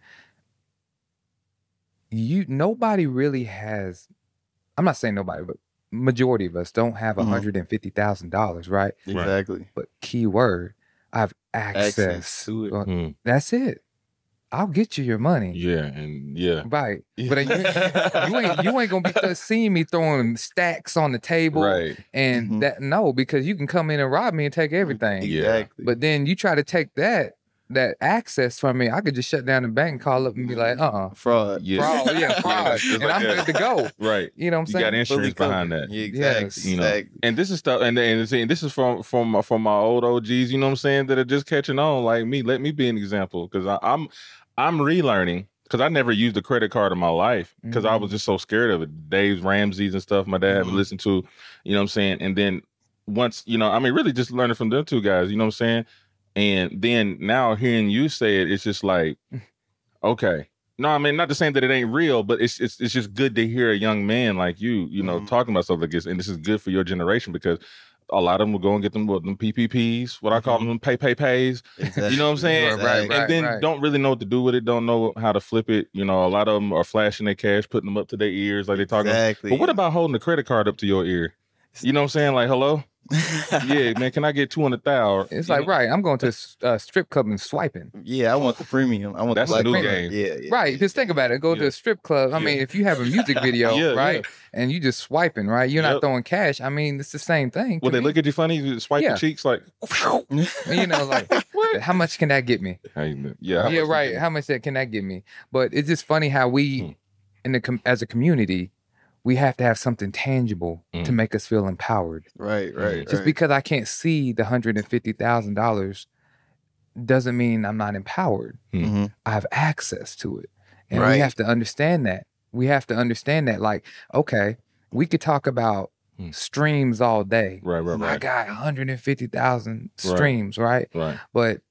nobody really has, I'm not saying nobody, but majority of us don't have $150,000, right?
Exactly.
But key word, I have access
to it.
That's it. I'll get you your money.
Yeah, and yeah.
Right. But you ain't gonna be seeing me throwing stacks on the table.
Right.
And no, because you can come in and rob me and take everything.
Exactly.
But then you try to take that access from me, I could just shut down the bank and call up and be like,
fraud.
Yeah.
Fraud, yeah, fraud. And I'm good to go.
Right.
You know what I'm saying?
You got insurance behind that.
Yeah, exactly.
Yes.
You know, and this is stuff, and this is from my old OGs, you know what I'm saying, that are just catching on like me. Let me be an example, because I'm relearning, because I never used a credit card in my life because I was just so scared of it. Dave's Ramsey's and stuff my dad would listen to, you know what I'm saying? And then once, really just learning from them two guys, you know what I'm saying? And then now hearing you say it, it's just like, okay. No, I mean, not to say that it ain't real, but it's just good to hear a young man like you talking about stuff like this. And this is good for your generation, because a lot of them will go and get them PPPs, what I call them pays. Exactly. You know what I'm saying?
Right.
And then don't really know what to do with it, don't know how to flip it. A lot of them are flashing their cash, putting them up to their ears like they're talking.
Exactly.
But what about holding the credit card up to your ear? You know what I'm saying? Like, hello? Yeah, man, can I get 200,000?
It's like, right, I'm going to a strip club and swiping.
Yeah, I want the premium. I want
that's
the
a new
premium.
game.
Yeah.
Right, just think about it. Go to a strip club. I mean, if you have a music video, right, and you just swiping, right, you're not throwing cash. I mean, it's the same thing.
Well, they look at you funny, you swipe your cheeks like,
like, how much can that get me?
Yeah,
right. How much can that get me? But it's just funny how we, as a community, we have to have something tangible to make us feel empowered.
Right.
Just because I can't see the $150,000 doesn't mean I'm not empowered. I have access to it. And we have to understand that. Like, okay, we could talk about streams all day.
Right.
I got 150,000 streams, right?
Right.
But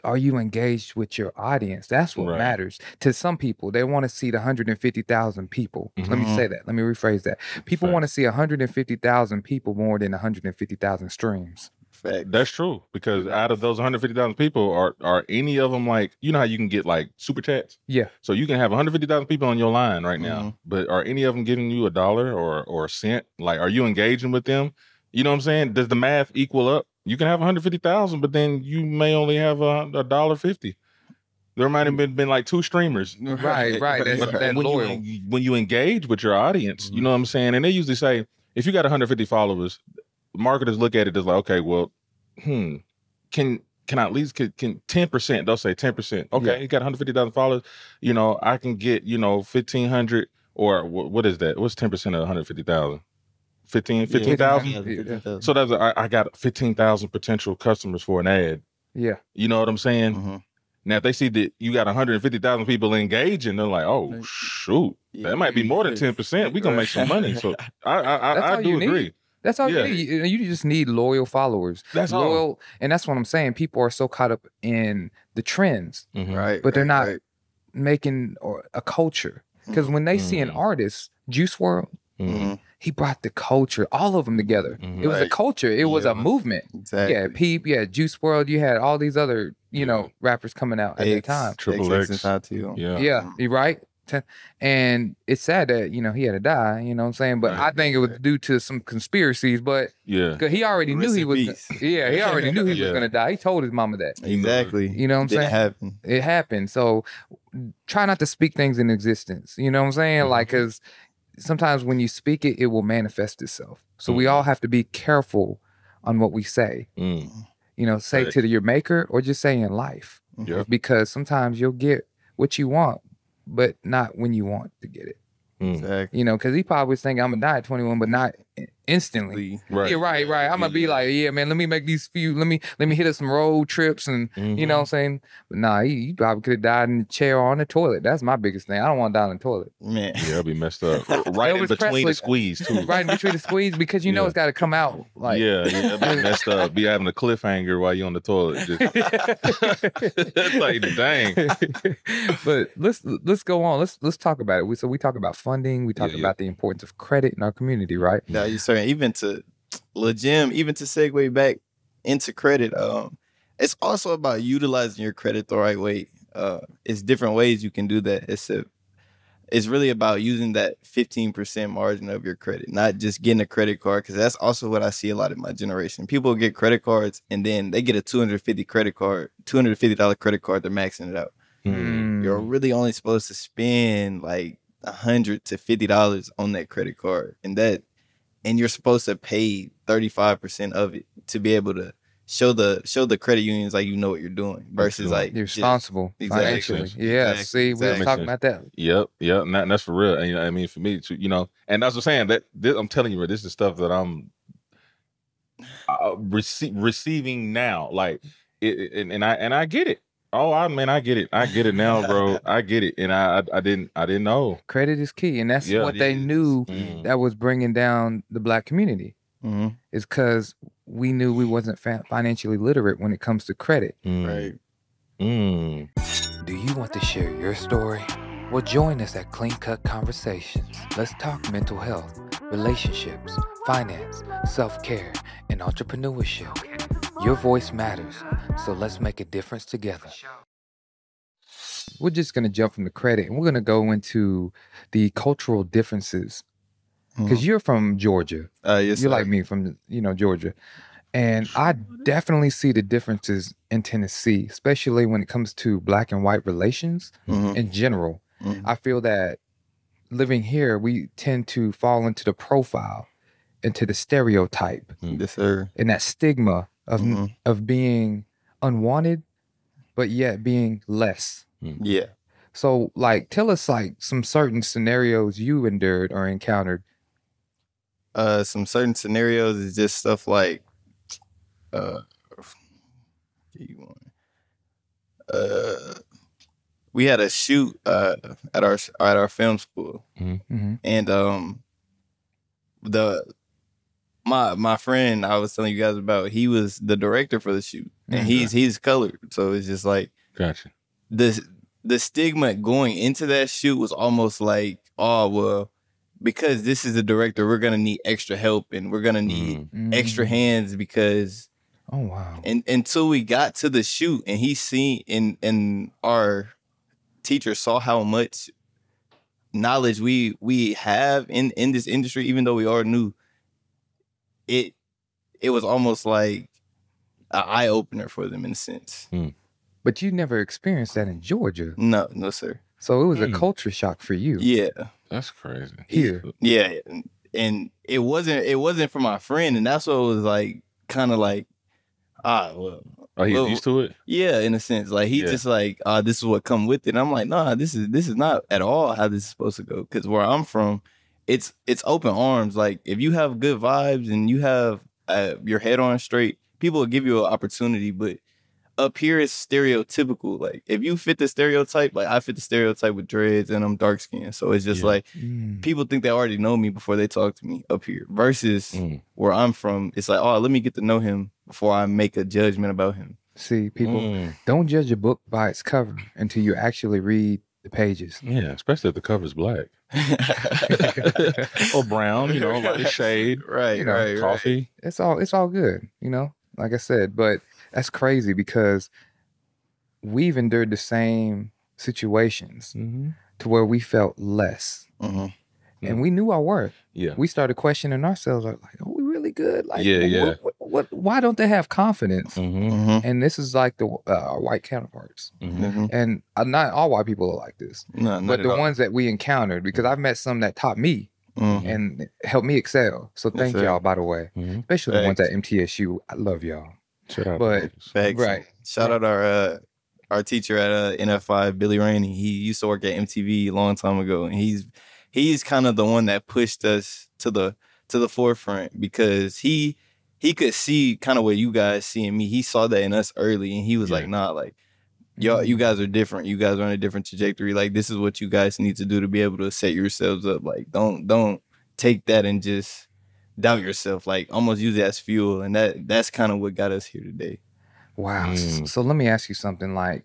are you engaged with your audience? That's what matters. To some people, they want to see the 150,000 people. Let me say that. Let me rephrase that. People want to see 150,000 people more than 150,000 streams.
Fact.
That's true, because out of those 150,000 people, are any of them like, you know how you can get like super chats?
Yeah.
So you can have 150,000 people on your line right now, but are any of them giving you $1 or a cent? Like, are you engaging with them? You know what I'm saying? Does the math equal up? You can have 150,000, but then you may only have $1.50. There might have been like 2 streamers.
Right. That's loyal.
When you engage with your audience, you know what I'm saying? And they usually say, if you got 150 followers, marketers look at it as like, okay, well, can I at least, can 10%, they'll say 10%. Okay, you got 150,000 followers, I can get, 1,500, or what is that? What's 10% of 150,000? 15,000? So that's I got 15,000 potential customers for an ad.
Yeah.
You know what I'm saying? Now, if they see that you got 150,000 people engaging, they're like, oh, shoot, that might be more than 10%. We're going to make some money. So I do agree.
That's all you need. You just need loyal followers.
That's loyal.
All. And that's what I'm saying. People are so caught up in the trends,
right?
But they're not making a culture. Because when they see an artist, Juice WRLD, he brought the culture, all of them together. It was a culture. It was a movement.
Exactly.
Yeah, Peep, Juice WRLD. You had all these other, rappers coming out at that time.
Triple X.
Yeah.
Yeah, you right? And it's sad that, you know, he had to die, you know what I'm saying? But I think it was due to some conspiracies, but because he already knew he was, he already knew he was going to die. He told his mama that.
Exactly.
You know what I'm saying?
Happen.
It happened. So try not to speak things in existence. You know what I'm saying? Like, because sometimes when you speak it, it will manifest itself. So we all have to be careful on what we say. You know, say to your maker or just say in life. Because sometimes you'll get what you want, but not when you want to get it.
Exactly.
You know, because he probably was thinking I'm gonna die at 21, but not instantly.
Right.
Yeah, right. I'm gonna be like, yeah, man, let me make these few, let me hit up some road trips and you know what I'm saying? But nah, he probably could have died in the chair or on the toilet. That's my biggest thing. I don't want to die in the toilet.
Man.
Yeah, I'll be messed up. Right in between the squeeze too.
Right in between the squeeze because you know it's gotta come out. Like
I'll be messed up. Be having a cliffhanger while you're on the toilet. Just like dang.
But let's go on. Let's talk about it. So we talk about funding, we talk about the importance of credit in our community, right?
No, you're saying even to segue back into credit, it's also about utilizing your credit the right way. It's different ways you can do that. It's really about using that 15% margin of your credit, not just getting a credit card, because that's also what I see a lot in my generation. People get credit cards and then they get a $250 credit card, $250 credit card. They're maxing it out. You're really only supposed to spend like $100 to $50 on that credit card, and you're supposed to pay 35% of it to be able to show the credit unions like you know what you're doing versus like
you're responsible financially. Yeah, see, we were talking about that.
Yep, and that's for real. And, you know, I mean, for me, too, you know, and that's what I'm saying. That I'm telling you, this is stuff that I'm receiving now. Like, and I get it. Oh, I get it. I get it now, bro. I get it, and I didn't know.
Credit is key, and that's what they knew that was bringing down the Black community. Is because we knew we wasn't financially literate when it comes to credit.
Right.
Do you want to share your story? Well, join us at Clean Cut Conversations. Let's talk mental health, relationships, finance, self-care, and entrepreneurship. Your voice matters, so let's make a difference together. We're just going to jump from the credit, and we're going to go into the cultural differences. Because you're from Georgia.
Yes,
you're like me from, Georgia. And I definitely see the differences in Tennessee, especially when it comes to Black and white relations in general. I feel that living here, we tend to fall into the profile, into the stereotype.
Yes, sir.
And that stigma of being unwanted, but yet being less.
Yeah.
So, like, tell us, like, some certain scenarios you endured or encountered.
Some certain scenarios is just stuff like, we had a shoot at our film school, and my friend I was telling you guys about, he was the director for the shoot, and he's colored, so it's just like,
gotcha.
The stigma going into that shoot was almost like, oh well, because this is the director, we're gonna need extra help and we're gonna need extra hands because.
Oh wow!
And until we got to the shoot, and he seen and our teacher saw how much knowledge we have in this industry, even though we are new. It was almost like an eye opener for them in a sense.
But you never experienced that in Georgia.
No, sir.
So it was a culture shock for you.
Yeah,
that's crazy.
Here,
yeah, and it wasn't for my friend, and that's what it was like, kind of like. Well.
Oh, he's used to it?
Yeah, in a sense. Like, he just like, this is what come with it. And I'm like, nah, this is not at all how this is supposed to go. Because where I'm from, it's open arms. Like, if you have good vibes and you have your head on straight, people will give you an opportunity. But up here, it's stereotypical. Like, if you fit the stereotype, like I fit the stereotype with dreads and I'm dark skinned. So it's just like, people think they already know me before they talk to me up here. Versus where I'm from, it's like, oh, let me get to know him before I make a judgment about him.
See, people, don't judge a book by its cover until you actually read the pages.
Yeah, especially if the cover's black. Or brown, like the shade.
Right, right,
coffee.
Right.
It's all good, like I said. But that's crazy because we've endured the same situations. to where we felt less. And we knew our worth.
Yeah.
We started questioning ourselves like, are we really good? Like,
Yeah.
What why don't they have confidence? And this is like the white counterparts. And not all white people are like this.
No,
but the ones that we encountered, because I've met some that taught me and helped me excel. So thank y'all, by the way. Especially the ones at MTSU. I love y'all.
Shout out.
But
right. Shout out our teacher at NFI, Billy Rainey. He used to work at MTV a long time ago, and he's kind of the one that pushed us to the forefront, because he could see kind of what you guys see in me. He saw that in us early, and he was like, nah, like, y'all, you guys are different. You guys are on a different trajectory. Like, this is what you guys need to do to be able to set yourselves up. Like, don't take that and just doubt yourself. Like, almost use it as fuel. And that's kind of what got us here today.
Wow. So let me ask you something, like,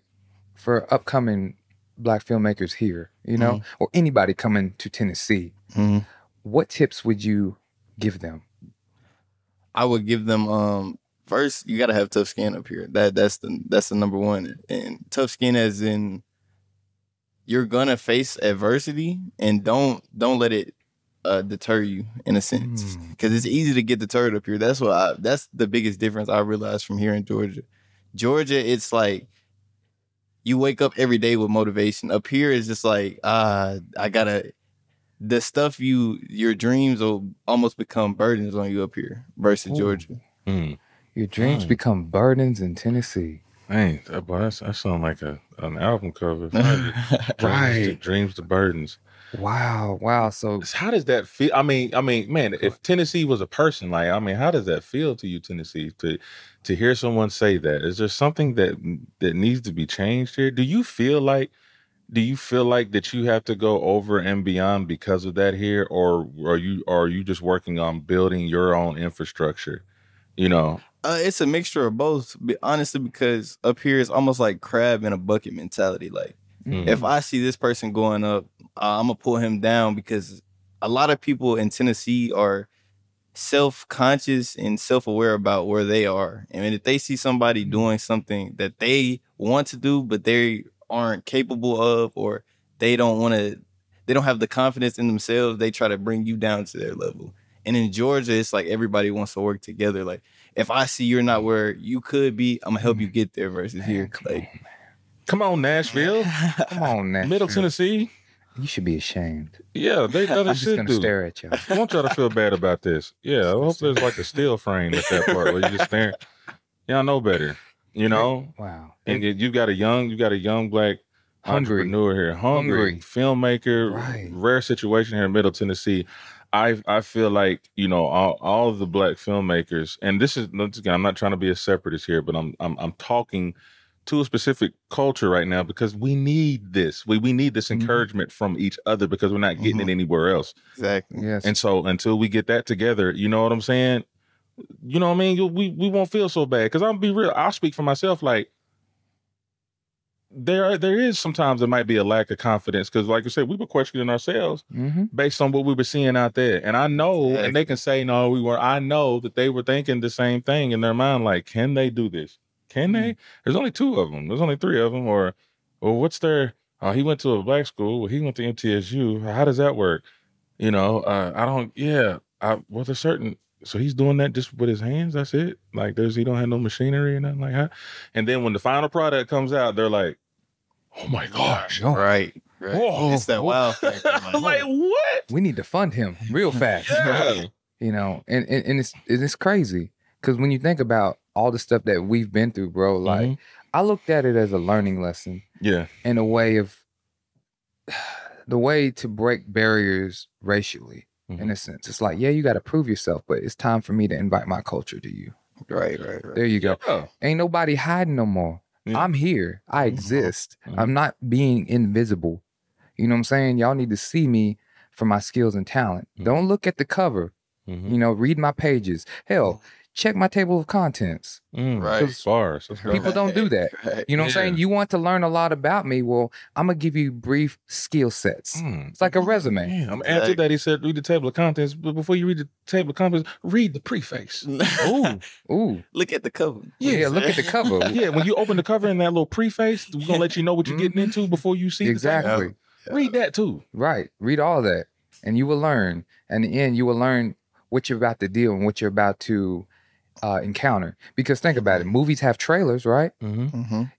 for upcoming Black filmmakers here, you know, or anybody coming to Tennessee, what tips would you give them?
I would give them, first, you got to have tough skin up here. That's the number one. And tough skin as in, you're going to face adversity, and don't let it deter you, in a sense, because it's easy to get deterred up here. That's the biggest difference I realized from here in Georgia. It's like you wake up every day with motivation. Up here is just like, the stuff your dreams will almost become burdens on you up here versus Georgia.
Your dreams become burdens in Tennessee.
Man, that sounds like an album cover.
Right.
Dreams to burdens.
Wow. So
how does that feel? I mean, man, if Tennessee was a person, like, I mean, how does that feel to you, Tennessee, to hear someone say that? Is there something that needs to be changed here? Do you feel like that you have to go over and beyond because of that here, or are you just working on building your own infrastructure? You know,
it's a mixture of both, honestly, because up here it's almost like crab in a bucket mentality. Like, if I see this person going up, I'm gonna pull him down, because a lot of people in Tennessee are self-conscious and self-aware about where they are. And if they see somebody doing something that they want to do, but they aren't capable of, or they don't have the confidence in themselves, they try to bring you down to their level. And in Georgia, it's like everybody wants to work together. Like, if I see you're not where you could be, I'm gonna help you get there, versus here. Like,
come on, Nashville.
Come on, Nashville.
Middle Tennessee.
You should be ashamed.
Yeah, they
I'm just gonna stare at y'all.
I want y'all to feel bad about this. Yeah, I hope there's like a still frame at that part where you just stare. Y'all know better, you know.
Wow.
And you got a young Black entrepreneur here, hungry filmmaker.
Right.
Rare situation here in Middle Tennessee. I feel like, you know, all of the Black filmmakers, and this is, I'm not trying to be a separatist here, but I'm talking to a specific culture right now, because we need this. We need this encouragement from each other, because we're not getting it anywhere else.
Exactly.
Yes.
And so until we get that together, you know what I'm saying? You know what I mean? We won't feel so bad. Because I'll be real. I'll speak for myself. Like, there is sometimes there might be a lack of confidence, because, like I said, we were questioning ourselves based on what we were seeing out there. And I know, and they can say, no, we weren't. I know that they were thinking the same thing in their mind. Like, can they do this? Can they? There's only 2 of them. There's only 3 of them. Or what's their? He went to a Black school. Well, he went to MTSU. How does that work? You know, I don't. Yeah. Well, there's certain. So he's doing that just with his hands. That's it. Like, he don't have no machinery or nothing like that. And then when the final product comes out, they're like, oh my gosh.
Right. Whoa. It's that wow factor.
Like, what?
We need to fund him real fast.
Yeah.
You know, and it's crazy, because when you think about all the stuff that we've been through, bro, like, I looked at it as a learning lesson.
Yeah.
And the way to break barriers racially, in a sense. It's like, yeah, you got to prove yourself, but it's time for me to invite my culture to you.
Right.
There you go.
Yeah.
Ain't nobody hiding no more. Yeah. I'm here. I exist. I'm not being invisible. You know what I'm saying? Y'all need to see me for my skills and talent. Don't look at the cover. You know, read my pages. Hell, check my table of contents.
Right.
Bars.
People don't do that.
Right.
You know what I'm saying? You want to learn a lot about me. Well, I'm going to give you brief skill sets. It's like a resume.
Yeah, I'm after that. He said, read the table of contents. But before you read the table of contents, read the preface.
Ooh.
Look at the cover.
Yeah, look at the cover.
Yeah, when you open the cover in that little preface, we're going to let you know what you're getting into before you see
exactly.
Read that too.
Right. Read all that. And you will learn. And in the end, you will learn what you're about to deal and what you're about to encounter. Because think about it. Movies have trailers, right?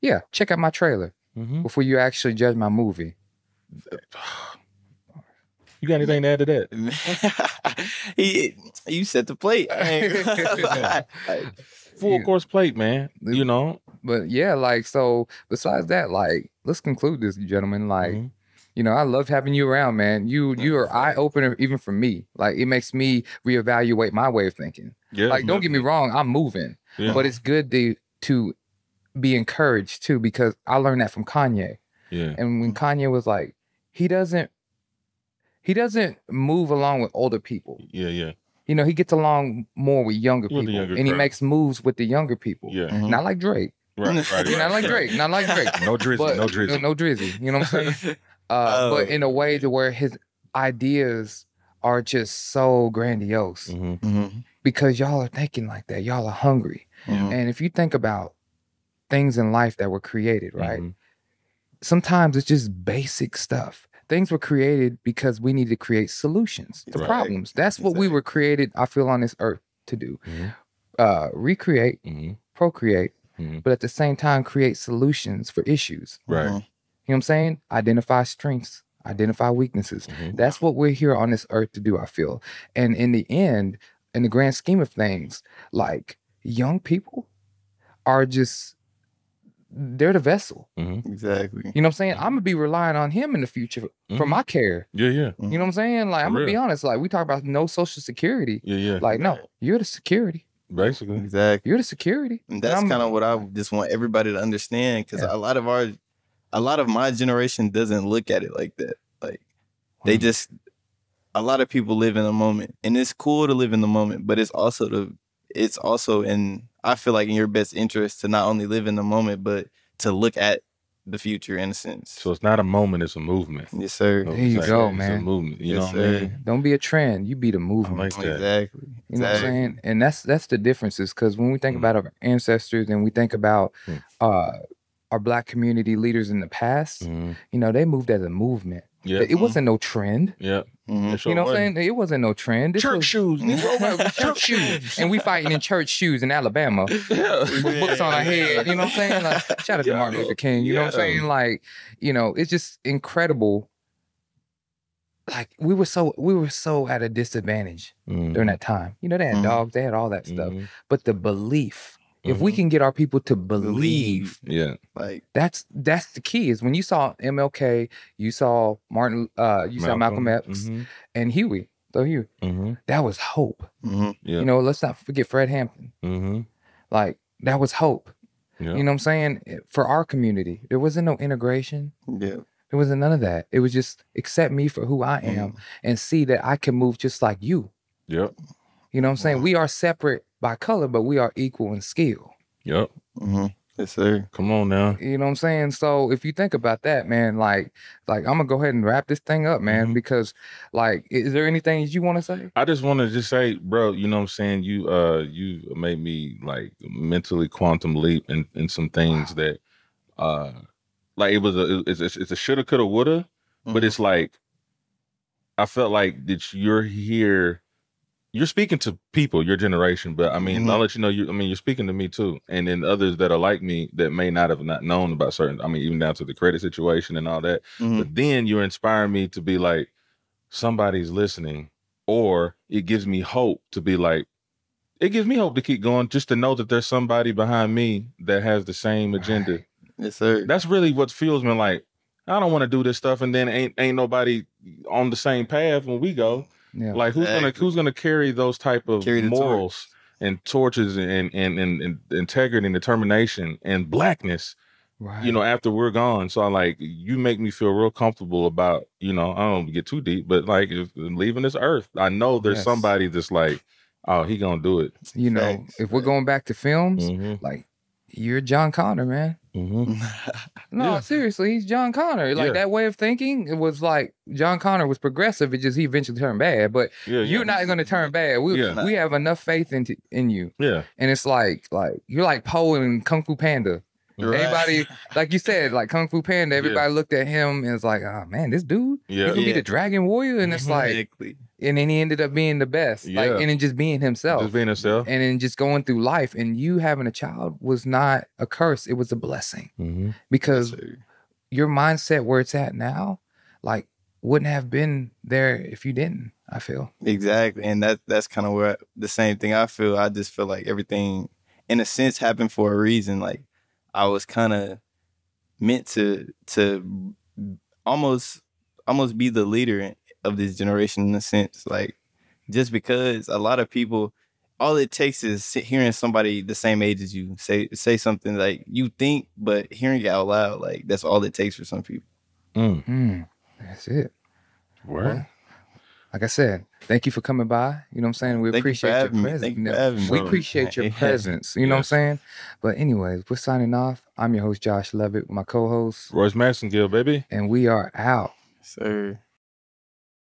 Yeah. Check out my trailer before you actually judge my movie.
You got anything to add to that?
You set the plate.
Full course plate, man. You know.
But yeah, like, so besides that, like, let's conclude this, gentlemen. Like, you know, I love having you around, man. You are eye opener even for me. Like, it makes me reevaluate my way of thinking.
Yeah,
like, don't get me wrong, I'm moving, but it's good to be encouraged too, because I learned that from Kanye.
Yeah.
And when Kanye was like, he doesn't move along with older people.
Yeah, yeah.
You know, he gets along more with younger people, and he makes moves with the younger people.
Yeah.
Not like Drake.
Right.
Not like Drake. Not like Drake.
No Drizzy.
No Drizzy. You know what I'm saying? But in a way to where his ideas are just so grandiose because y'all are thinking like that. Y'all are hungry. And if you think about things in life that were created, right? Sometimes it's just basic stuff. Things were created because we need to create solutions to problems. That's what we were created, I feel, on this earth to do. Recreate, procreate, but at the same time, create solutions for issues.
Right.
You know what I'm saying? Identify strengths, identify weaknesses. That's what we're here on this earth to do, I feel. And in the end, in the grand scheme of things, like, young people are just, they're the vessel.
Exactly.
You know what I'm saying? I'm gonna be relying on him in the future for my care.
Yeah, yeah.
You know what I'm saying? Like, I'm gonna be honest. Like, we talk about no social security.
Yeah, yeah.
Like, no, you're the security.
Basically.
Exactly.
You're the security.
And that's kind of what I just want everybody to understand, because a lot of my generation doesn't look at it like that. Like, they just, a lot of people live in the moment, and it's cool to live in the moment, but it's also in, I feel like, in your best interest to not only live in the moment, but to look at the future, in a sense.
So it's not a moment, it's a movement.
Yes, sir.
There you go, man.
It's a movement. You know what I mean?
Don't be a trend. You be the movement.
I like that.
Exactly.
You know what I'm saying? And that's the differences, because when we think about our ancestors and we think about our Black community leaders in the past, you know, they moved as a movement.
Yeah.
It wasn't no trend.
Yeah.
You know what I'm saying? It wasn't no trend. This
Church shoes.
Church shoes. And we fighting in church shoes in Alabama with books on our head. You know what I'm saying? Like, shout out to Martin Luther King. You know what I'm saying? Like, you know, it's just incredible. Like, we were so at a disadvantage during that time. You know, they had dogs, they had all that stuff. But the belief, if we can get our people to believe,
like,
that's the key. Is when you saw MLK, you saw Martin, you saw Malcolm X and Huey. So Huey, that was hope. You know, let's not forget Fred Hampton. Like, that was hope. You know what I'm saying? For our community, there wasn't no integration. There wasn't none of that. It was just accept me for who I am and see that I can move just like you. You know what I'm saying? We are separate by color, but we are equal in skill.
Yes,
sir.
Come on now.
You know what I'm saying? So if you think about that, man, like I'm gonna go ahead and wrap this thing up, man, because, like, is there anything you want to say?
I just want to just say, bro, you know what I'm saying? You made me, like, mentally quantum leap in some things that like, it's a shoulda, coulda, woulda, but it's like, I felt like that you're here. You're speaking to people, your generation, but I mean, I'll let you know, you're speaking to me too. And then others that are like me that may not have not known about certain, I mean, even down to the credit situation and all that. But then you're inspiring me to be like, somebody's listening, or it gives me hope to be like, it gives me hope to keep going, just to know that there's somebody behind me that has the same agenda.
Yes, sir.
That's really what fuels me. Like, I don't want to do this stuff, and then ain't nobody on the same path when we go. Like, who's gonna carry those type of morals and torches and integrity and determination and Blackness, you know, after we're gone? So you make me feel real comfortable about, you know, I don't get too deep, but like, if leaving this earth, I know there's somebody that's like, oh, he gonna do it.
You know, if we're going back to films, like, you're John Connor, man. No, seriously, he's John Connor. Like, that way of thinking, it was like John Connor was progressive. It just, he eventually turned bad. But you're not going to turn bad. We have enough faith in you. And it's like you're like Poe and Kung Fu Panda. Everybody, like you said, like Kung Fu Panda, everybody looked at him and was like, oh man, this dude, he's gonna be the Dragon Warrior. And it's like, and then he ended up being the best. Like, and then just being himself.
Just being himself.
And then just going through life. And you having a child was not a curse. It was a blessing. Because your mindset where it's at now, like, wouldn't have been there if you didn't, I feel.
Exactly. And that's kind of where the same thing I feel. I just feel like everything, in a sense, happened for a reason. Like, I was kind of meant to almost be the leader of this generation, in a sense. Like, just because a lot of people, all it takes is hearing somebody the same age as you say something like you think, but hearing it out loud, like, that's all it takes for some people.
That's it.
Word.
Like I said, thank you for coming by. You know what I'm saying? We appreciate your presence.
Thank you for having me.
We appreciate your presence. You know what I'm saying? But anyways, we're signing off. I'm your host, Josh Levitt, with my co-host,
Royce Massengill, baby.
And we are out.
Sir.